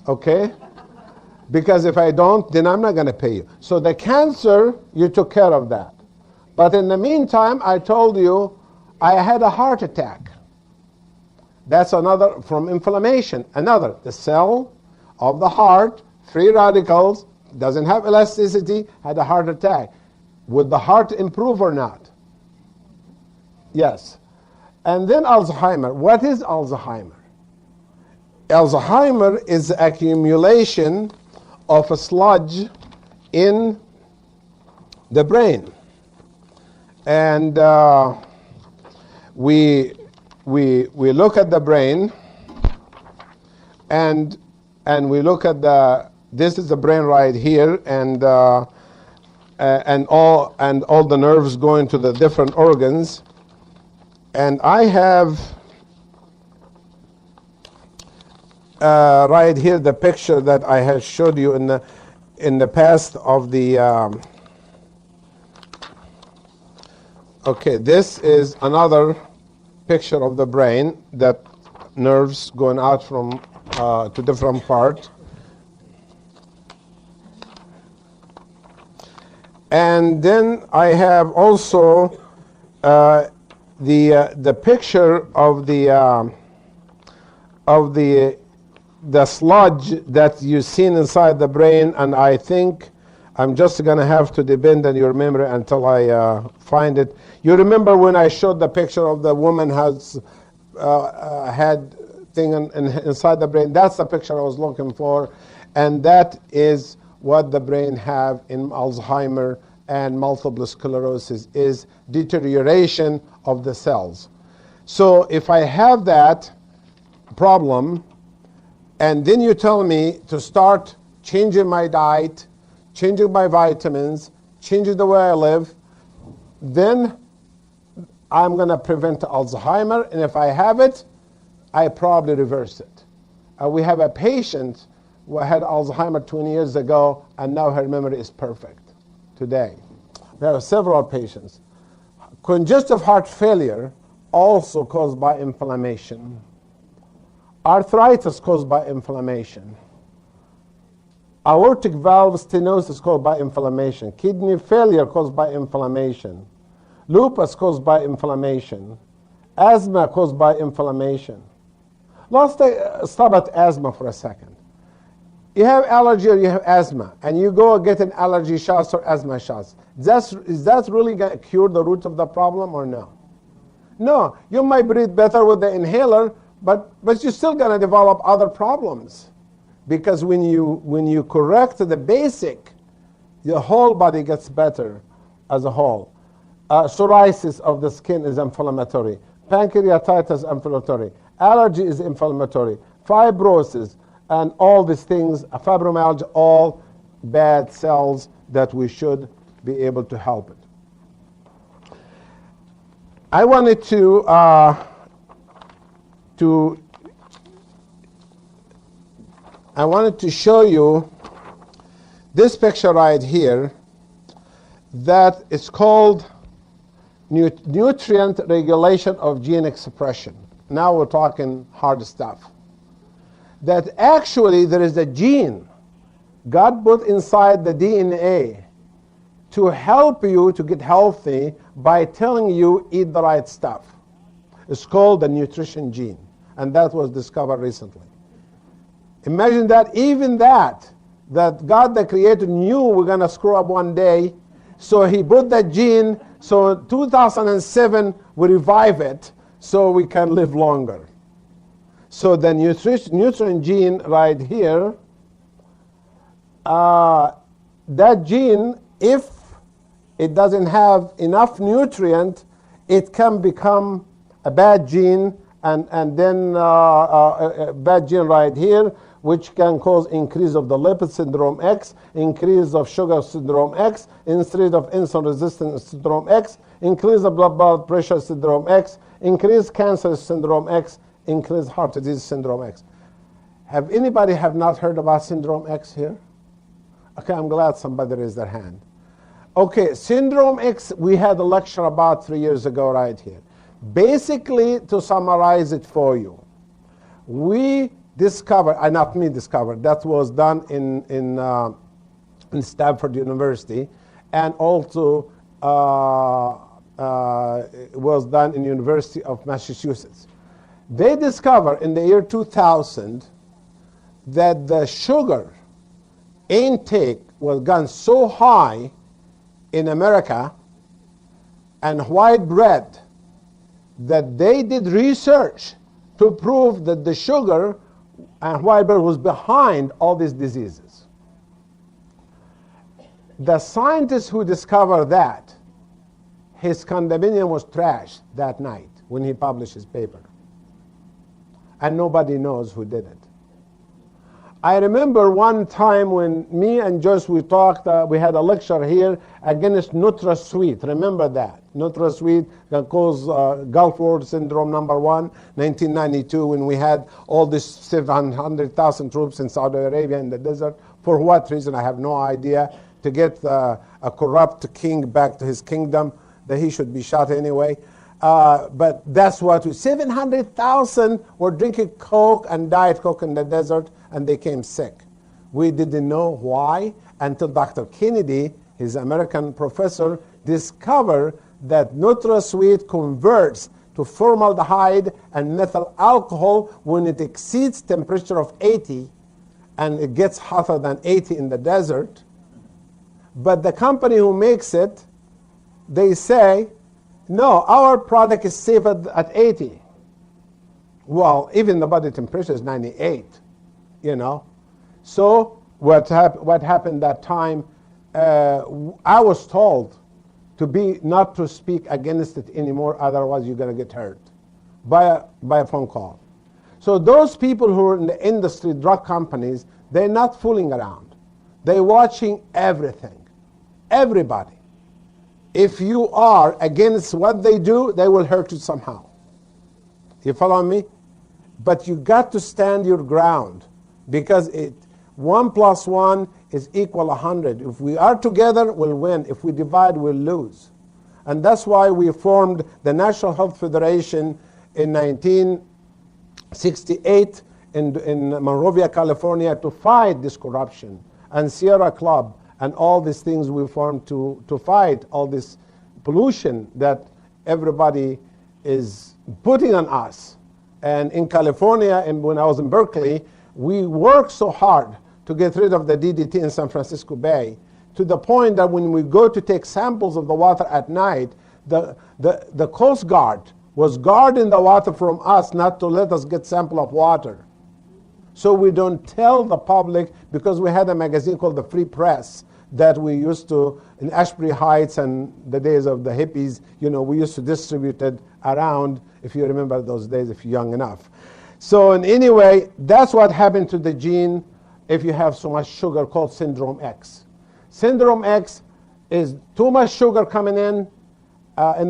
Okay? Because if I don't, then I'm not going to pay you. So the cancer, you took care of that. But in the meantime, I told you I had a heart attack. That's another, from inflammation. Another, the cell of the heart, free radicals, doesn't have elasticity, had a heart attack. Would the heart improve or not? Yes. And then Alzheimer. What is Alzheimer? Alzheimer is the accumulation of a sludge in the brain. And we look at the brain, and we look at this is the brain right here, and all the nerves going to the different organs. And I have right here the picture that I had showed you in the past of the. Okay, this is another picture of the brain, that nerves going out from to different parts. And then I have also the picture of the sludge that you've seen inside the brain, and I think I'm just going to have to depend on your memory until I find it. You remember when I showed the picture of the woman has had thing inside the brain? That's the picture I was looking for, and that is what the brain have in Alzheimer and multiple sclerosis, is deterioration of the cells. So if I have that problem, and then you tell me to start changing my diet, changing my vitamins, changing the way I live, then I'm going to prevent Alzheimer, and if I have it, I probably reverse it. We have a patient who had Alzheimer 20 years ago, and now her memory is perfect today. We have several patients. Congestive heart failure, also caused by inflammation. Arthritis caused by inflammation. Aortic valve stenosis caused by inflammation. Kidney failure caused by inflammation. Lupus caused by inflammation. Asthma caused by inflammation. Let's stop at asthma for a second. You have allergy or you have asthma, and you go get an allergy shots or asthma shots. Is that really going to cure the root of the problem or no? No, you might breathe better with the inhaler, but you're still going to develop other problems. Because when you correct the basic, the whole body gets better as a whole. Psoriasis of the skin is inflammatory. Pancreatitis is inflammatory. Allergy is inflammatory. Fibrosis and all these things, fibromyalgia, all bad cells that we should be able to help it. I wanted to show you this picture right here that is called nutrient regulation of gene expression. Now we're talking hard stuff. That actually there is a gene God put inside the DNA to help you to get healthy by telling you eat the right stuff. It's called the nutrition gene, and that was discovered recently. Imagine that, even that God the Creator knew we're going to screw up one day, So he put that gene. So 2007, we revive it so we can live longer. So the nutrient gene right here, that gene, if it doesn't have enough nutrient, it can become a bad gene, and then a bad gene right here, which can cause increase of the lipid syndrome X, increase of sugar syndrome X, increase of insulin resistance syndrome X, increase of blood pressure syndrome X, increase cancer syndrome X, increase heart disease syndrome X. Have anybody have not heard about syndrome X here? Okay, I'm glad somebody raised their hand. Okay, syndrome X, we had a lecture about 3 years ago right here. Basically, to summarize it for you, we discovered, not me discovered, that was done in Stanford University, and also was done in University of Massachusetts. They discovered in the year 2000 that the sugar intake was gone so high in America and white bread that they did research to prove that the sugar and white bread was behind all these diseases. The scientist who discovered that, his condominium was trashed that night when he published his paper. And nobody knows who did it. I remember one time when me and Joyce, we talked, we had a lecture here against NutraSweet. Remember that? NutraSweet can cause Gulf War Syndrome #1, 1992, when we had all these 700,000 troops in Saudi Arabia in the desert. For what reason, I have no idea. To get a corrupt king back to his kingdom, that he should be shot anyway. But that's what 700,000 were drinking Coke and Diet Coke in the desert, and they came sick. We didn't know why until Dr. Kennedy, his American professor, discovered that NutraSweet converts to formaldehyde and methyl alcohol when it exceeds temperature of 80, and it gets hotter than 80 in the desert. But the company who makes it, they say, no, our product is safe at 80. Well, even the body temperature is 98, you know. So what happened that time, I was told not to speak against it anymore, otherwise you're going to get hurt by a phone call. So those people who are in the industry, drug companies, they're not fooling around. They're watching everything, everybody. If you are against what they do, they will hurt you somehow. You follow me? But you got to stand your ground, because 1 + 1 is equal 100. If we are together, we'll win. If we divide, we'll lose. And that's why we formed the National Health Federation in 1968 in Monrovia, California, to fight this corruption. And Sierra Club and all these things we formed to fight all this pollution that everybody is putting on us. And in California, and when I was in Berkeley, we worked so hard to get rid of the DDT in San Francisco Bay, to the point that when we go to take samples of the water at night, the Coast Guard was guarding the water from us not to let us get sample of water. So we don't tell the public, because we had a magazine called the Free Press that we used to, in Ashbury Heights and the days of the hippies, you know, we used to distribute it around, if you remember those days, if you're young enough. So in anyway, that's what happened to the gene if you have so much sugar, called syndrome X. Syndrome X is too much sugar coming in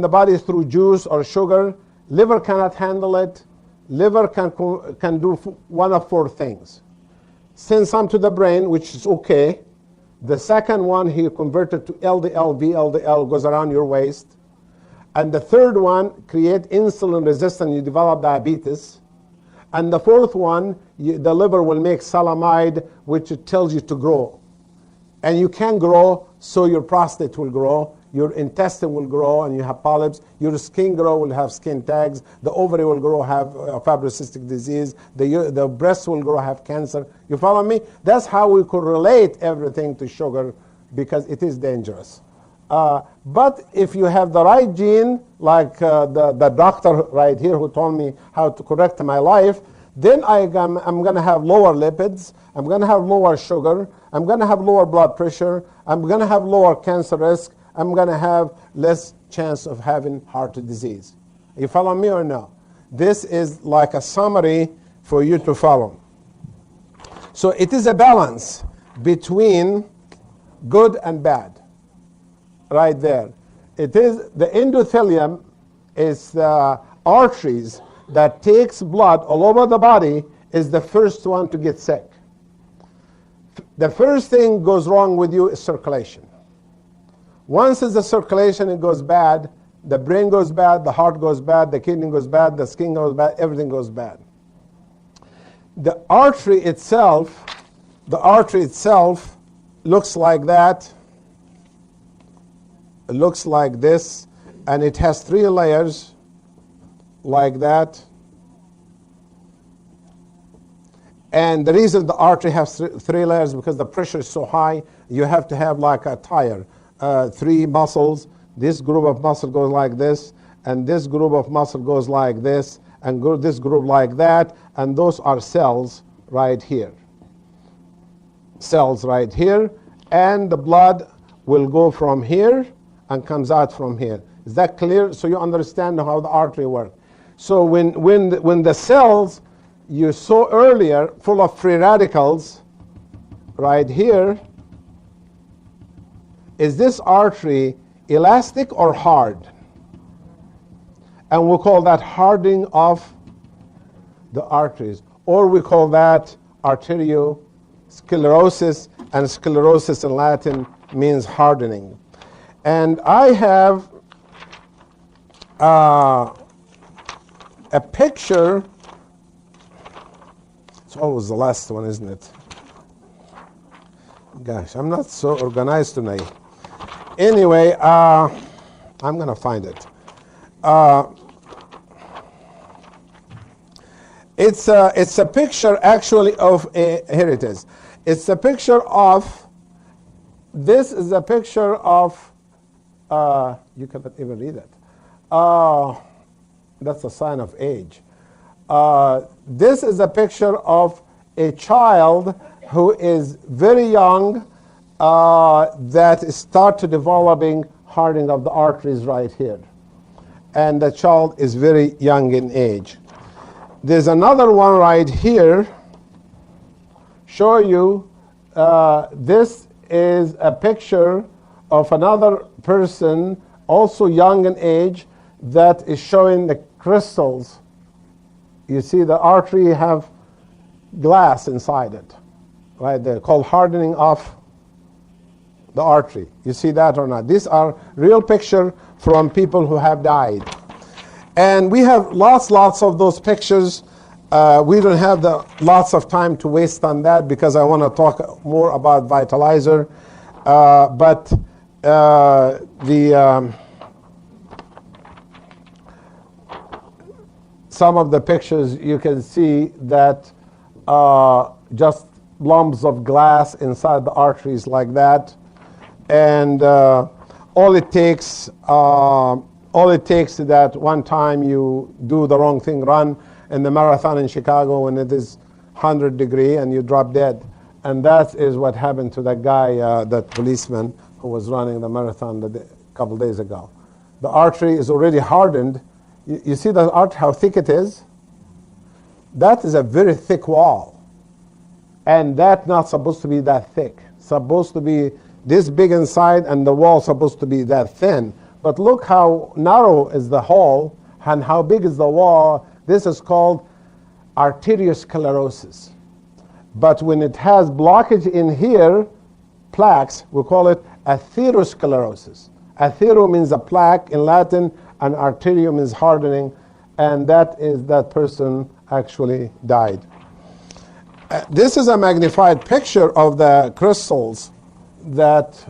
the body through juice or sugar. Liver cannot handle it. Liver can do one of 4 things. Send some to the brain, which is okay. The second one, he converted to LDL, VLDL, goes around your waist. And the third one, create insulin resistance, you develop diabetes. And the fourth one, the liver will make salamide, which it tells you to grow. And you can grow, so your prostate will grow, your intestine will grow, and you have polyps. Your skin grow, will have skin tags. The ovary will grow, have fibrocystic disease. The breast will grow, have cancer. You follow me? That's how we could relate everything to sugar, because it is dangerous. But if you have the right gene, like the doctor right here who told me how to correct my life, then I'm going to have lower lipids, I'm going to have lower sugar, I'm going to have lower blood pressure, I'm going to have lower cancer risk, I'm going to have less chance of having heart disease. You follow me or no? This is like a summary for you to follow. So it is a balance between good and bad, right there. It is the endothelium is the arteries that takes blood all over the body, is the first one to get sick. The first thing goes wrong with you is circulation. Once it's the circulation, it goes bad. The brain goes bad, the heart goes bad, the kidney goes bad, the skin goes bad, everything goes bad. The artery itself looks like that. It looks like this, and it has 3 layers like that. And the reason the artery has 3 layers because the pressure is so high, you have to have like a tire, 3 muscles. This group of muscle goes like this, and this group of muscle goes like this, and this group like that, and those are cells right here. Cells right here, and the blood will go from here and comes out from here. Is that clear? So you understand how the artery works. So when the cells you saw earlier full of free radicals right here, is this artery elastic or hard? And we call that hardening of the arteries, or we call that arteriosclerosis, and sclerosis in Latin means hardening. And I have a picture. It's always the last one, isn't it? Gosh, I'm not so organized tonight. Anyway, I'm going to find it. It's a picture actually of here it is. It's a picture of, this is a picture of, you cannot even read it. That's a sign of age. This is a picture of a child who is very young, that start to developing hardening of the arteries right here. And the child is very young in age. There's another one right here, show you, this is a picture of another person, also young in age, that is showing the crystals. You see the artery have glass inside it, right there, called hardening of the artery. You see that or not? These are real pictures from people who have died. And we have lots of those pictures. We don't have lots of time to waste on that because I want to talk more about Vitalizer. Some of the pictures you can see that just lumps of glass inside the arteries like that. And all it takes is that one time you do the wrong thing, run in the marathon in Chicago when it is 100 degrees and you drop dead. And that is what happened to that guy, that policeman who was running the marathon a couple days ago. The artery is already hardened. You see the artery, how thick it is? That is a very thick wall. And that's not supposed to be that thick. Supposed to be this big inside, and the wall supposed to be that thin. But look how narrow is the hole and how big is the wall. This is called arteriosclerosis. But when it has blockage in here, plaques, we call it atherosclerosis. Athero means a plaque in Latin, and arterio means hardening, and that is that person actually died. This is a magnified picture of the crystals that,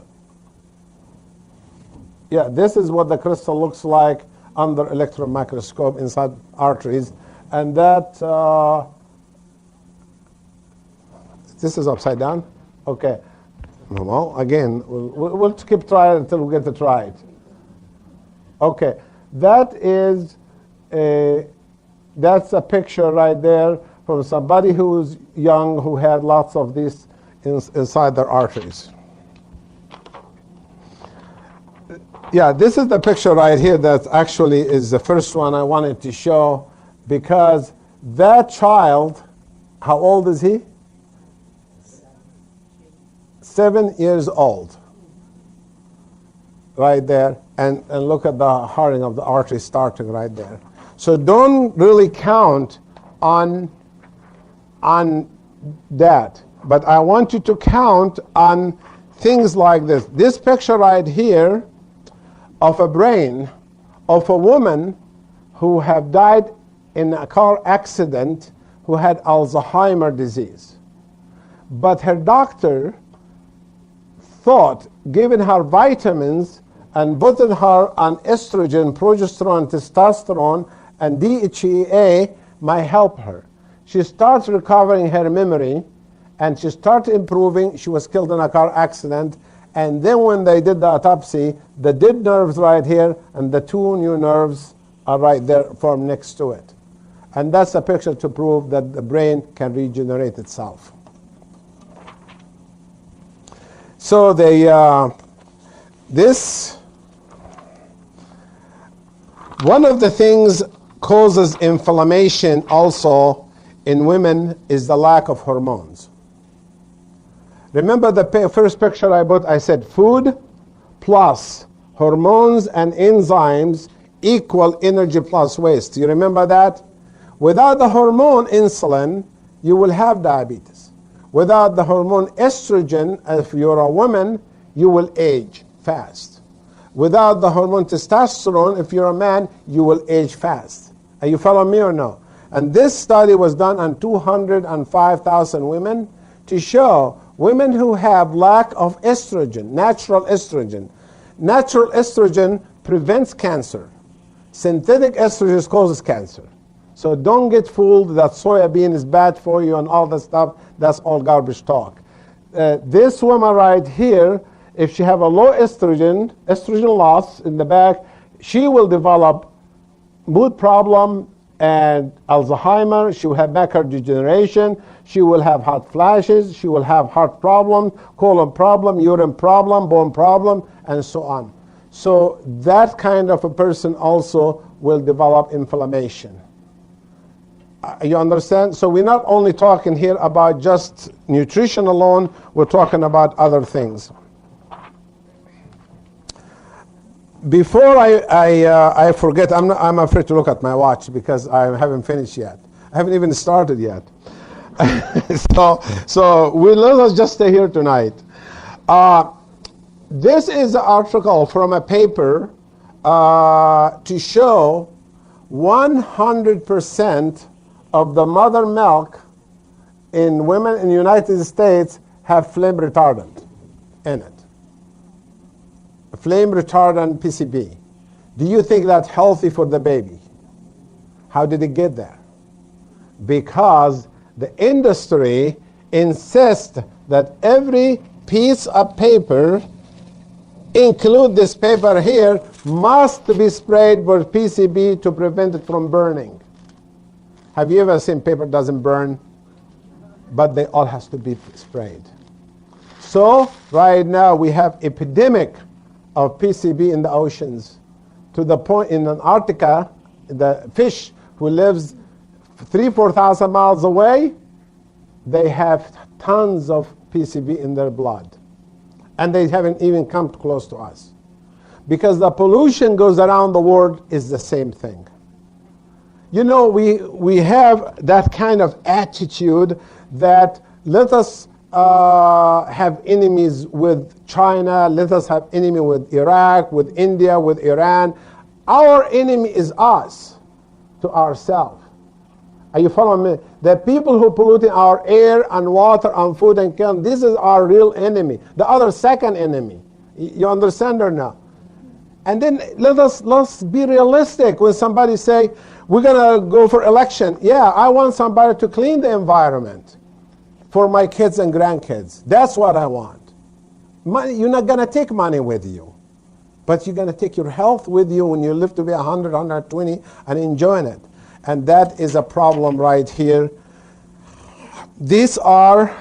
this is what the crystal looks like under electron microscope inside arteries. And that, this is upside down? Okay. Well, again, we'll keep trying until we get it right. Okay, that's a picture right there from somebody who's young who had lots of this inside their arteries. Yeah, this is the picture right here that actually is the first one I wanted to show, because that child, how old is he? 7 years old. Right there. And look at the hardening of the artery starting right there. So don't really count on that. But I want you to count on things like this. This picture right here of a brain of a woman who have died in a car accident who had Alzheimer's disease. But her doctor thought, giving her vitamins and putting her on estrogen, progesterone, testosterone, and DHEA might help her. She starts recovering her memory, and she started improving. She was killed in a car accident. And then when they did the autopsy, the dead nerves right here and the 2 new nerves are right there formed next to it. And that's a picture to prove that the brain can regenerate itself. So one of the things causes inflammation also in women is the lack of hormones. Remember the first picture I put, I said food plus hormones and enzymes equal energy plus waste. Do you remember that? Without the hormone insulin, you will have diabetes. Without the hormone estrogen, if you're a woman, you will age fast. Without the hormone testosterone, if you're a man, you will age fast. Are you following me or no? And this study was done on 205,000 women to show women who have lack of estrogen, natural estrogen. Natural estrogen prevents cancer. Synthetic estrogen causes cancer. So don't get fooled that soybean is bad for you and all that stuff. That's all garbage talk. This woman right here, if she have a low estrogen loss in the back, she will develop mood problem and Alzheimer's. She will have macular degeneration. She will have hot flashes. She will have heart problem, colon problem, urine problem, bone problem, and so on. So that kind of a person also will develop inflammation. You understand? So we're not only talking here about just nutrition alone, we're talking about other things. Before I forget, I'm afraid to look at my watch because I haven't finished yet. I haven't even started yet. so let us just stay here tonight. This is an article from a paper to show 100% of the mother milk in women in the United States have flame retardant in it. Flame retardant PCB. Do you think that's healthy for the baby? How did it get there? Because the industry insists that every piece of paper, include this paper here, must be sprayed with PCB to prevent it from burning. Have you ever seen paper doesn't burn? But they all has to be sprayed. So right now we have epidemic of PCB in the oceans, to the point in Antarctica, the fish who lives 3,000-4,000 miles away, they have tons of PCB in their blood. And they haven't even come close to us. Because the pollution goes around the world is the same thing. You know, we have that kind of attitude that let us have enemies with China, let us have enemy with Iraq, with India, with Iran. Our enemy is us, to ourselves. Are you following me? The people who polluting our air and water and food and killing, this is our real enemy. The other second enemy. You understand or not? And then let's be realistic. When somebody say, we're going to go for election. Yeah, I want somebody to clean the environment for my kids and grandkids. That's what I want. Money, you're not going to take money with you, but you're going to take your health with you when you live to be 100, 120 and enjoying it. And that is a problem right here. These are,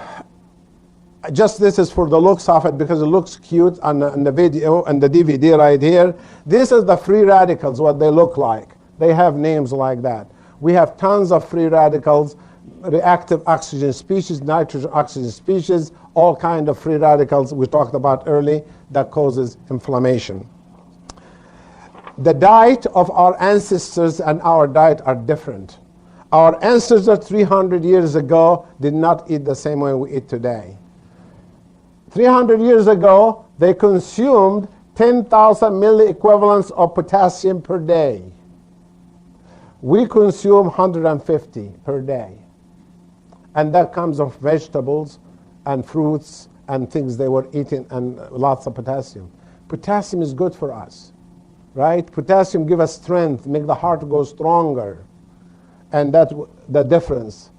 this is for the looks of it because it looks cute on the video and the DVD right here. This is the free radicals, what they look like. They have names like that. We have tons of free radicals, reactive oxygen species, nitrogen oxygen species, all kind of free radicals we talked about early that causes inflammation. The diet of our ancestors and our diet are different. Our ancestors 300 years ago did not eat the same way we eat today. 300 years ago, they consumed 10,000 milliequivalents of potassium per day. We consume 150 per day. And that comes of vegetables and fruits and things they were eating and lots of potassium. Potassium is good for us, right? Potassium gives us strength, make the heart go stronger. And that's the difference.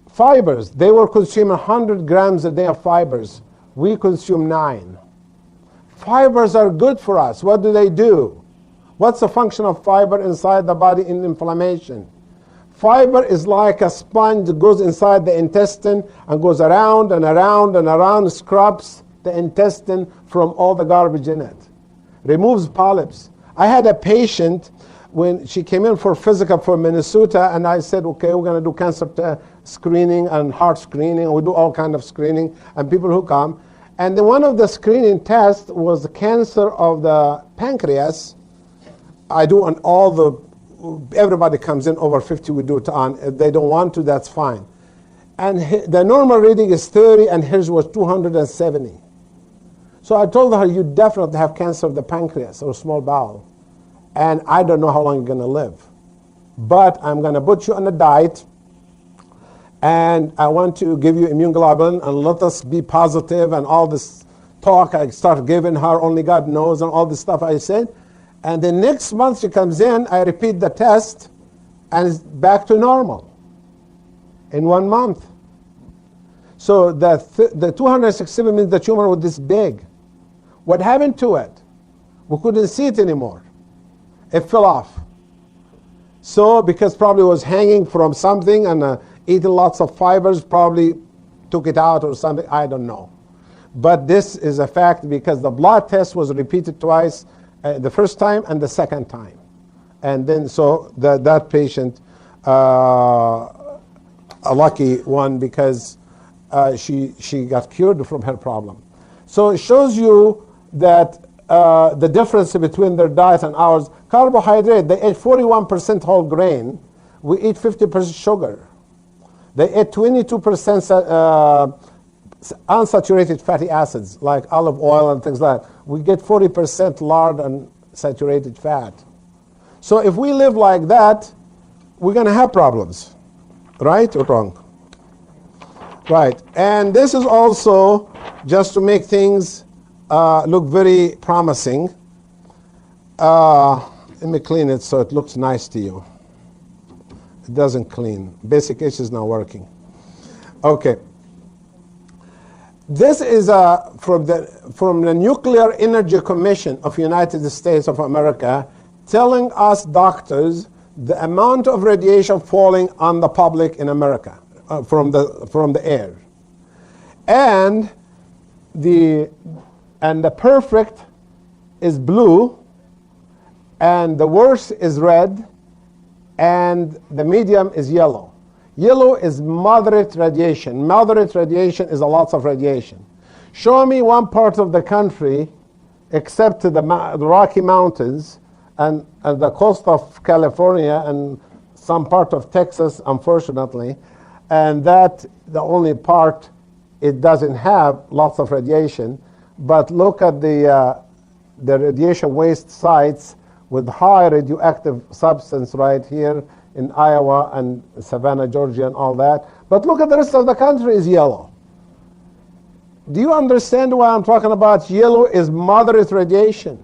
Fibers, they were consuming 100 grams a day of fibers. We consume 9. Fibers are good for us. What do? What's the function of fiber inside the body in inflammation? Fiber is like a sponge that goes inside the intestine and goes around and around and around, scrubs the intestine from all the garbage in it. Removes polyps. I had a patient when she came in for physical for Minnesota, and I said, okay, we're going to do cancer screening and heart screening. We do all kind of screening, and people who come. And then one of the screening tests was the cancer of the pancreas. I do on all the, everybody comes in over 50, we do it on. If they don't want to, that's fine. And the normal reading is 30, and hers was 270. So I told her, you definitely have cancer of the pancreas or small bowel. And I don't know how long you're going to live. But I'm going to put you on a diet, and I want to give you immune globulin, and let us be positive, and all this talk I started giving her, only God knows, and all this stuff I said. And the next month she comes in, I repeat the test, and it's back to normal in 1 month. So the 267 means the tumor was this big. What happened to it? We couldn't see it anymore. It fell off. So because probably it was hanging from something and eating lots of fibers, probably took it out or something, I don't know. But this is a fact because the blood test was repeated twice, the first time and the second time. And then so that patient, a lucky one because she got cured from her problem. So it shows you that the difference between their diet and ours. Carbohydrate, they ate 41% whole grain. We eat 50% sugar. They ate 22% unsaturated fatty acids, like olive oil and things like that. We get 40% lard and saturated fat. So if we live like that, we're going to have problems. Right or wrong? Right. And this is also just to make things look very promising. Let me clean it so it looks nice to you. It doesn't clean. Basic H is not working. Okay. This is from the Nuclear Energy Commission of United States of America telling us doctors the amount of radiation falling on the public in America from the air. And the perfect is blue, and the worst is red, and the medium is yellow. Yellow is moderate radiation. Moderate radiation is a lot of radiation. Show me one part of the country, except the Rocky Mountains and the coast of California and some part of Texas, unfortunately, and that the only part it doesn't have lots of radiation. But look at the radiation waste sites with high radioactive substance right here in Iowa and Savannah, Georgia, and all that. But look at the rest of the country is yellow. Do you understand why I'm talking about yellow is moderate radiation?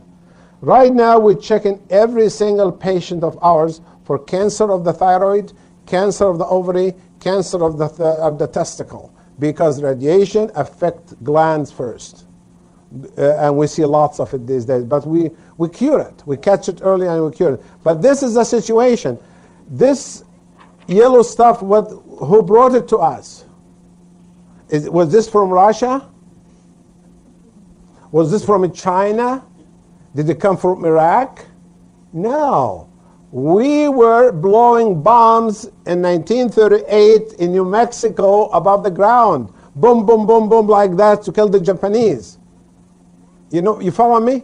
Right now, we're checking every single patient of ours for cancer of the thyroid, cancer of the ovary, cancer of the testicle, because radiation affects glands first. And we see lots of it these days. But we cure it. We catch it early and we cure it. But this is the situation. This yellow stuff, who brought it to us? Was this from Russia? Was this from China? Did it come from Iraq? No. We were blowing bombs in 1938 in New Mexico above the ground. Boom, boom, boom, boom, like that to kill the Japanese. You follow me?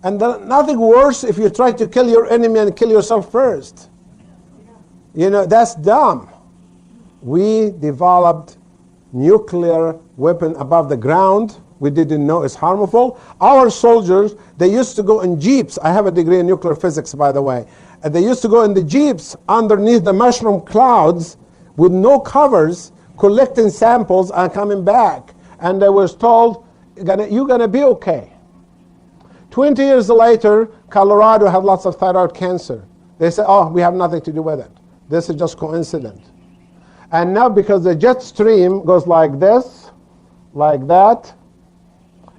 And nothing worse if you try to kill your enemy and kill yourself first. That's dumb. We developed nuclear weapon above the ground. We didn't know it's harmful. Our soldiers, they used to go in jeeps. I have a degree in nuclear physics, by the way. And they used to go in the jeeps underneath the mushroom clouds with no covers, collecting samples and coming back. And they were told, you're going to be okay. 20 years later, Colorado had lots of thyroid cancer. They said, oh, we have nothing to do with it. This is just coincidence. And now because the jet stream goes like this, like that,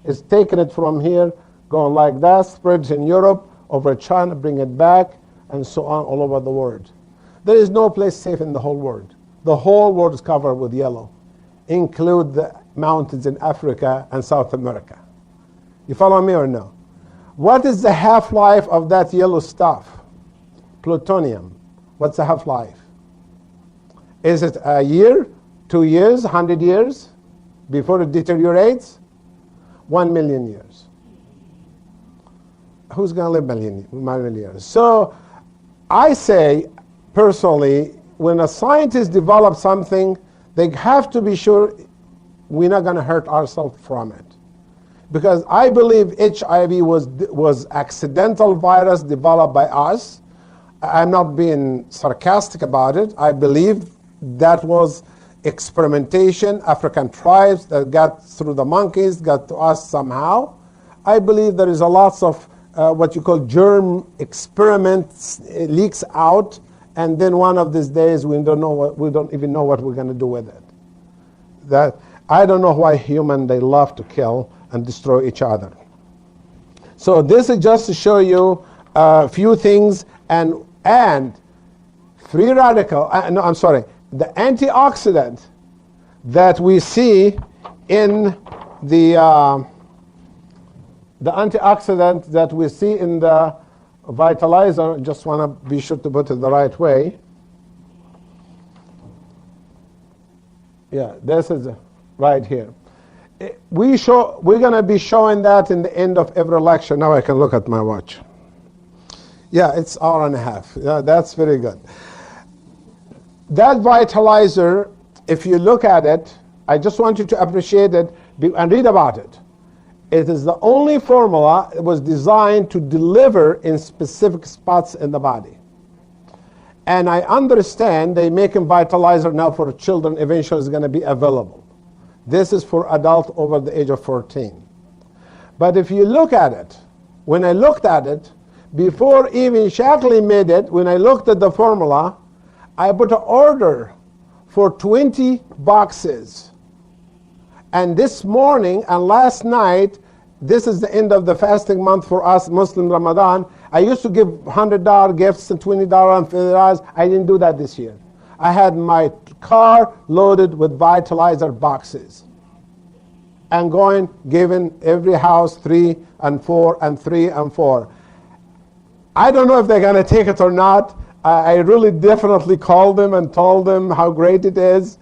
it's taking it from here, going like that, spreads in Europe, over China, bring it back, and so on all over the world. There is no place safe in the whole world. The whole world is covered with yellow, include the mountains in Africa and South America. You follow me or no? What is the half-life of that yellow stuff? Plutonium. What's the half-life? Is it a year, 2 years, 100 years before it deteriorates? 1 million years. Who's going to live million years? So I say, personally, when a scientist develops something, they have to be sure we're not going to hurt ourselves from it. Because I believe HIV was accidental virus developed by us. I'm not being sarcastic about it. I believe that was experimentation, African tribes that got through the monkeys, got to us somehow. I believe there is a lots of what you call germ experiments leaks out, and then one of these days we don't even know what we're going to do with it. That I don't know why they love to kill and destroy each other. So this is just to show you a few things, and free radical. The antioxidant that we see in the antioxidant that we see in the Vitalizer, just want to be sure to put it the right way. Yeah, this is right here. We're going to be showing that in the end of every lecture. Now I can look at my watch. Yeah, it's an hour and a half. Yeah, that's very good. That Vitalizer, if you look at it, I just want you to appreciate it and read about it. It is the only formula that was designed to deliver in specific spots in the body. And I understand they make a Vitalizer now for children, eventually it's going to be available. This is for adults over the age of 14. But if you look at it, when I looked at it, before even Shackley made it, when I looked at the formula, I put an order for 20 boxes. And this morning and last night, this is the end of the fasting month for us, Muslim Ramadan. I used to give $100 gifts and $20 and $50. I didn't do that this year. I had my car loaded with Vitalizer boxes and giving every house 3 and 4 and 3 and 4. I don't know if they're going to take it or not. I really definitely called them and told them how great it is.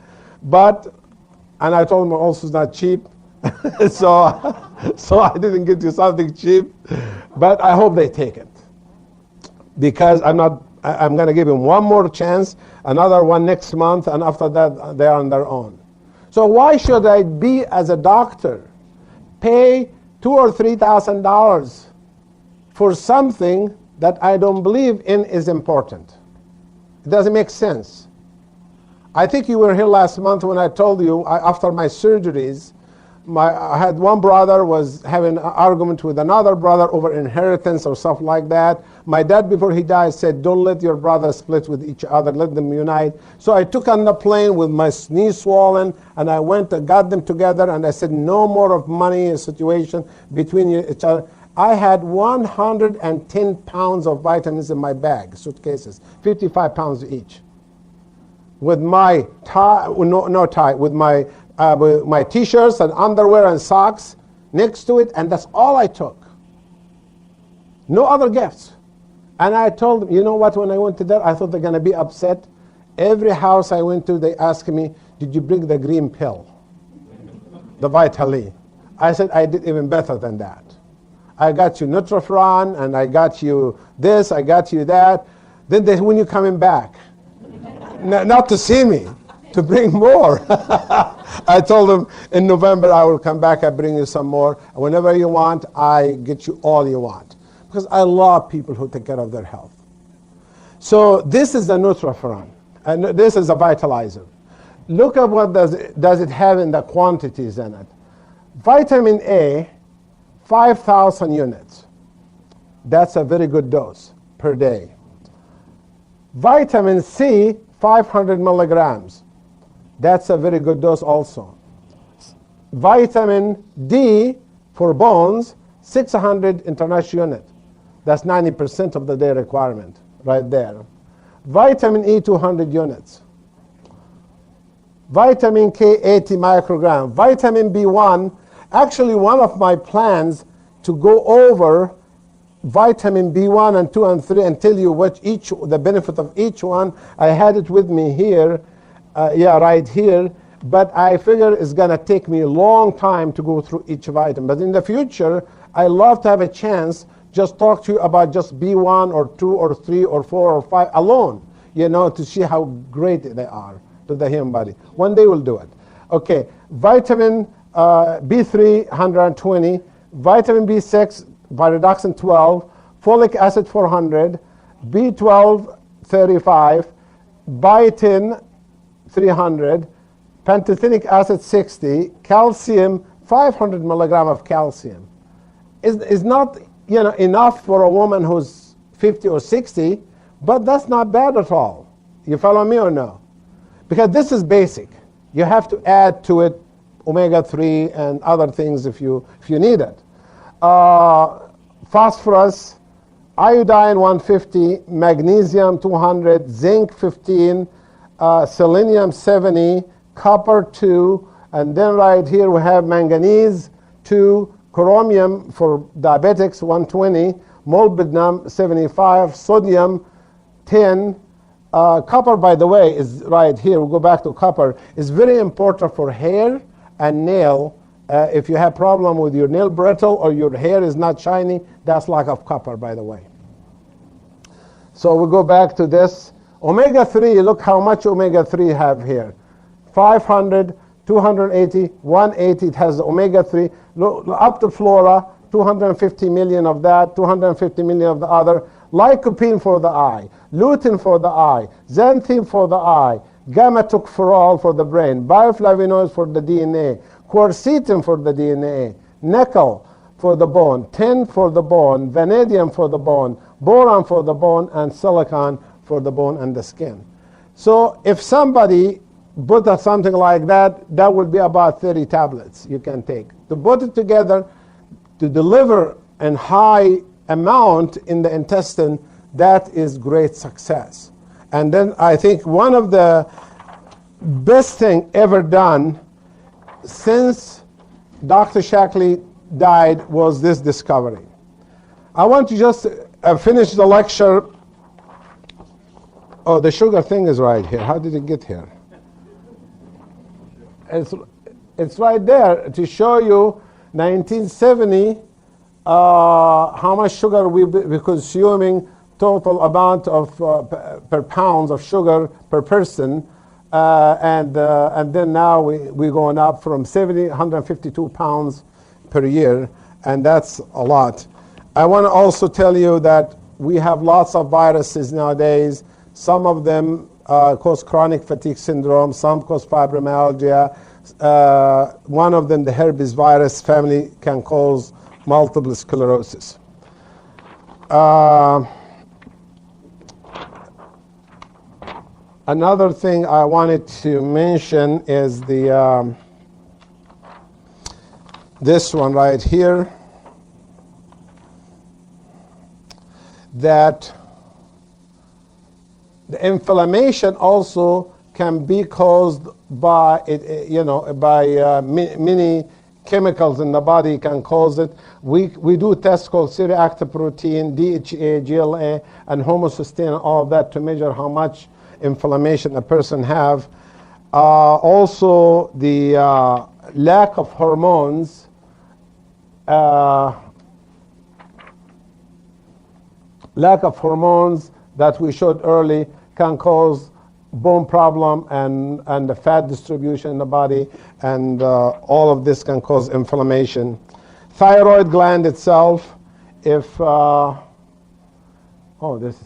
And I told them also it's not cheap. so I didn't get you something cheap. But I hope they take it. Because I'm going to give them one more chance, another one next month, and after that, they're on their own. So why should I be, as a doctor, pay $2,000 or $3,000 for something that I don't believe in is important? It doesn't make sense. I think you were here last month when I told you, after my surgeries, I had one brother was having an argument with another brother over inheritance or stuff like that. My dad, before he died, said, don't let your brothers split with each other, let them unite. So I took on the plane with my knee swollen, and I went and got them together, and I said, no more of money situation between each other. I had 110 pounds of vitamins in my bag, suitcases, 55 pounds each. With my tie, no tie, with my t-shirts and underwear and socks next to it, and that's all I took. No other gifts. And I told them, you know what, when I went to there, I thought they're going to be upset. Every house I went to, they asked me, did you bring the green pill? The Vitali. I said, I did even better than that. I got you Nutrafran, and I got you this, I got you that. Then they, when you coming back? Not to see me, to bring more. I told them in November I will come back, I bring you some more. Whenever you want, I get you all you want. Because I love people who take care of their health. So this is the Nutrafran, and this is a Vitalizer. Look at what does it have in the quantities in it. Vitamin A, 5,000 units. That's a very good dose per day. Vitamin C, 500 milligrams. That's a very good dose also. Vitamin D for bones, 600 international unit. That's 90% of the day requirement right there. Vitamin E, 200 units. Vitamin K, 80 micrograms. Vitamin B1, actually one of my plans to go over vitamin B1 and 2 and 3 and tell you what the benefit of each one. I had it with me here, right here, but I figure it's going to take me a long time to go through each vitamin. But in the future, I love to have a chance just talk to you about just B1 or 2 or 3 or 4 or 5 alone, to see how great they are to the human body. One day we'll do it. Okay, vitamin B3, 120, vitamin B6, pyridoxine 12, folic acid 400, B12 35, biotin 300, pantothenic acid 60, calcium 500 milligram of calcium. Is not enough for a woman who's 50 or 60, but that's not bad at all. You follow me or no? Because this is basic. You have to add to it omega-3 and other things if you need it. Phosphorus, iodine 150, magnesium 200, zinc 15, selenium 70, copper 2, and then right here we have manganese 2, chromium for diabetics 120, molybdenum 75, sodium 10. Copper, by the way, is right here. We'll go back to copper. It's very important for hair and nail. If you have problem with your nail brittle or your hair is not shiny, that's lack of copper, by the way. So we'll go back to this. Omega-3, look how much omega-3 have here. 500, 280, 180, it has omega-3. Look, up to flora, 250 million of that, 250 million of the other. Lycopene for the eye, lutein for the eye, xanthine for the eye, gamma-tocopherol for the brain, bioflavonoids for the DNA, quercetin for the DNA, nickel for the bone, tin for the bone, vanadium for the bone, boron for the bone, and silicon for the bone and the skin. So if somebody put something like that, that would be about 30 tablets you can take. To put it together, to deliver in high amount in the intestine, that is great success. And then I think one of the best thing ever done since Dr. Shackley died was this discovery. I want to just finish the lecture. Oh, the sugar thing is right here. How did it get here? It's right there to show you 1970 how much sugar we're consuming, total amount of per pounds of sugar per person, and then now we're going up from 152 pounds per year, and that's a lot. I want to also tell you that we have lots of viruses nowadays. Some of them cause chronic fatigue syndrome, some cause fibromyalgia, One of them, the herpes virus family, can cause multiple sclerosis. Another thing I wanted to mention is the this one right here, that the inflammation also can be caused by many chemicals in the body can cause it. We do tests called C-reactive protein, DHA, GLA, and homocysteine, and all of that to measure how much inflammation a person have. Also, the lack of hormones. Lack of hormones that we showed early can cause bone problem and the fat distribution in the body, and all of this can cause inflammation. Thyroid gland itself, if this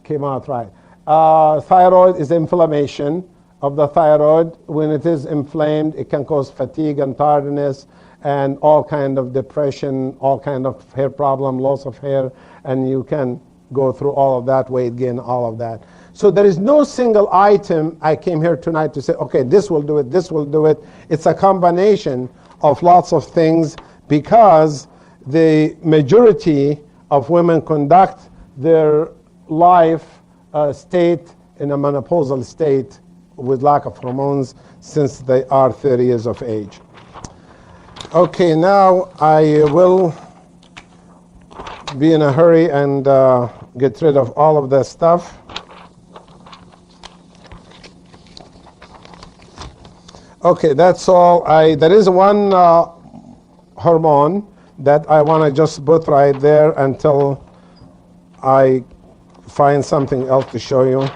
came out right. Thyroid is inflammation of the thyroid. When it is inflamed, it can cause fatigue and tiredness and all kind of depression, all kind of hair problem, loss of hair, and you can go through all of that, weight gain, all of that. So there is no single item I came here tonight to say, okay, this will do it, this will do it. It's a combination of lots of things, because the majority of women conduct their life state in a menopausal state with lack of hormones since they are 30 years of age. Okay, now I will be in a hurry and get rid of all of that stuff. Okay, that's all. There is one hormone that I want to just put right there until I find something else to show you.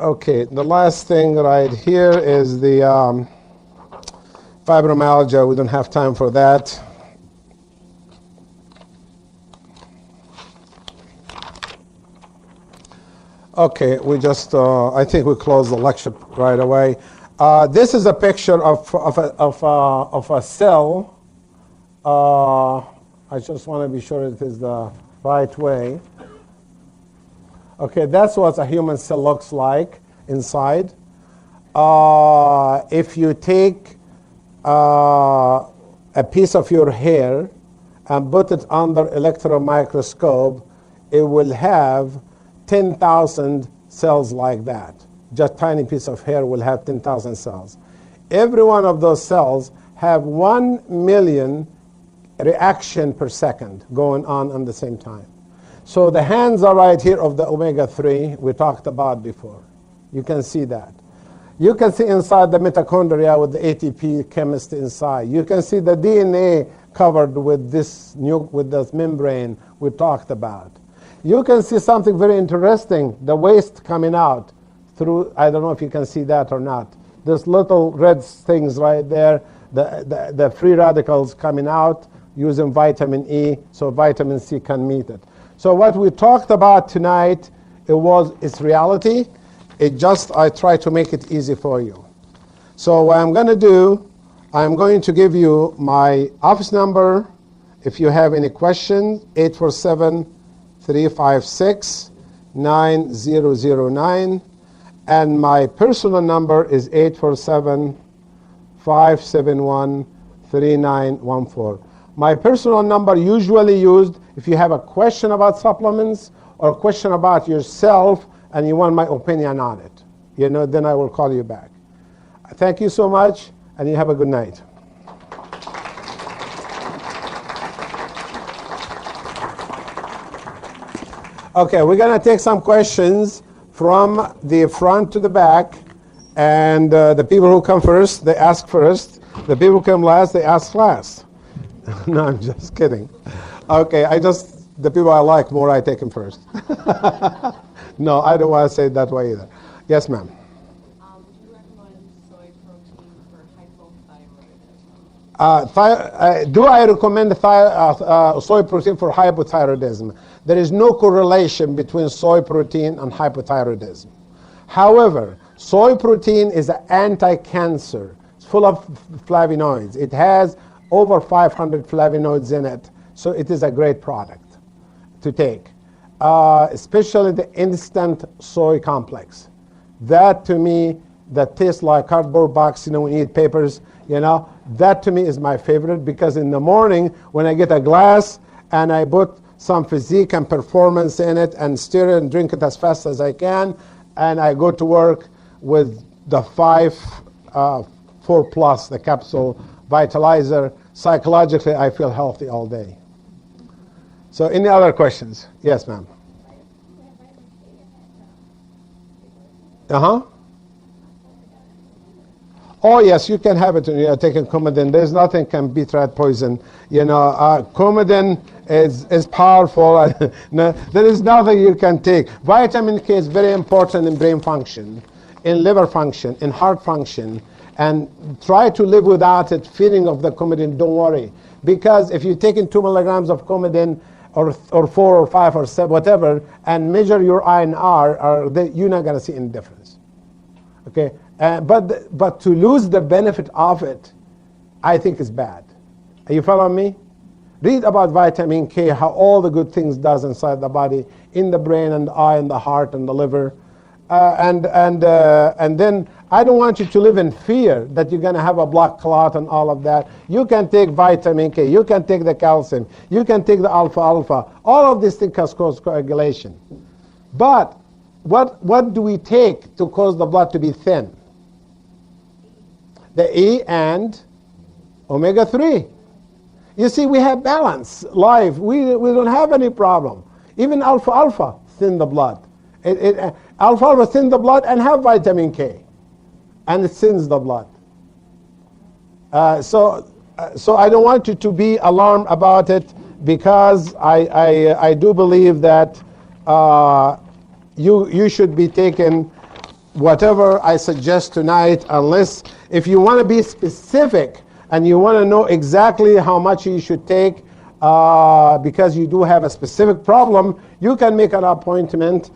Okay, the last thing right here is the fibromyalgia. We don't have time for that. Okay, we just, I think we close the lecture right away. This is a picture of a cell. I just want to be sure it is the right way. Okay, that's what a human cell looks like inside. If you take a piece of your hair and put it under electron microscope, it will have 10,000 cells like that. Just tiny piece of hair will have 10,000 cells. Every one of those cells have 1 million reaction per second going on at the same time. So the hands are right here of the omega-3 we talked about before. You can see that. You can see inside the mitochondria with the ATP chemistry inside. You can see the DNA covered with this membrane we talked about. You can see something very interesting, the waste coming out through, I don't know if you can see that or not. There's little red things right there, the free radicals coming out using vitamin E, so vitamin C can meet it. So what we talked about tonight, it's reality. I try to make it easy for you. So what I'm going to do, I'm going to give you my office number. If you have any questions, 847-356-9009. And my personal number is 847-571-3914. My personal number usually used if you have a question about supplements or a question about yourself and you want my opinion on it. Then I will call you back. Thank you so much, and you have a good night. Okay, we're going to take some questions from the front to the back, and the people who come first, they ask first. The people who come last, they ask last. No, I'm just kidding. Okay, the people I like more, I take them first. No, I don't want to say it that way either. Yes, ma'am. Would you recommend soy protein for hypothyroidism? Do I recommend soy protein for hypothyroidism? There is no correlation between soy protein and hypothyroidism. However, soy protein is an anti-cancer. It's full of flavonoids. It has over 500 flavonoids in it, so it is a great product to take, especially the instant soy complex. That to me, that tastes like cardboard box, you know, when you eat papers, you know, that to me is my favorite, because in the morning when I get a glass and I put some physique and performance in it and stir it and drink it as fast as I can, and I go to work with the 4 plus, the capsule Vitalizer, psychologically I feel healthy all day. So any other questions? Yes, ma'am. Uh-huh. Oh yes, you can have it when you're taking Coumadin. There's nothing can beat rat poison. You know, Coumadin is powerful. No, there is nothing you can take. Vitamin K is very important in brain function, in liver function, in heart function. And try to live without it, feeling of the Coumadin, don't worry. Because if you're taking 2 milligrams of Coumadin, or 4 or 5 or 7, whatever, and measure your INR, you're not going to see any difference. Okay? But to lose the benefit of it, I think is bad. Are you following me? Read about vitamin K, how all the good things does inside the body, in the brain and the eye and the heart and the liver. And then I don't want you to live in fear that you're going to have a blood clot and all of that. You can take vitamin K, you can take the calcium, you can take the alpha-alpha. All of these things cause coagulation. But what do we take to cause the blood to be thin? The E and omega-3. You see, we have balance, life. We don't have any problem. Even alpha-alpha thin the blood. Alpha-alpha thin the blood and have vitamin K. And it thins the blood. So I don't want you to be alarmed about it, because I do believe that you should be taking whatever I suggest tonight, unless if you want to be specific and you want to know exactly how much you should take, because you do have a specific problem, you can make an appointment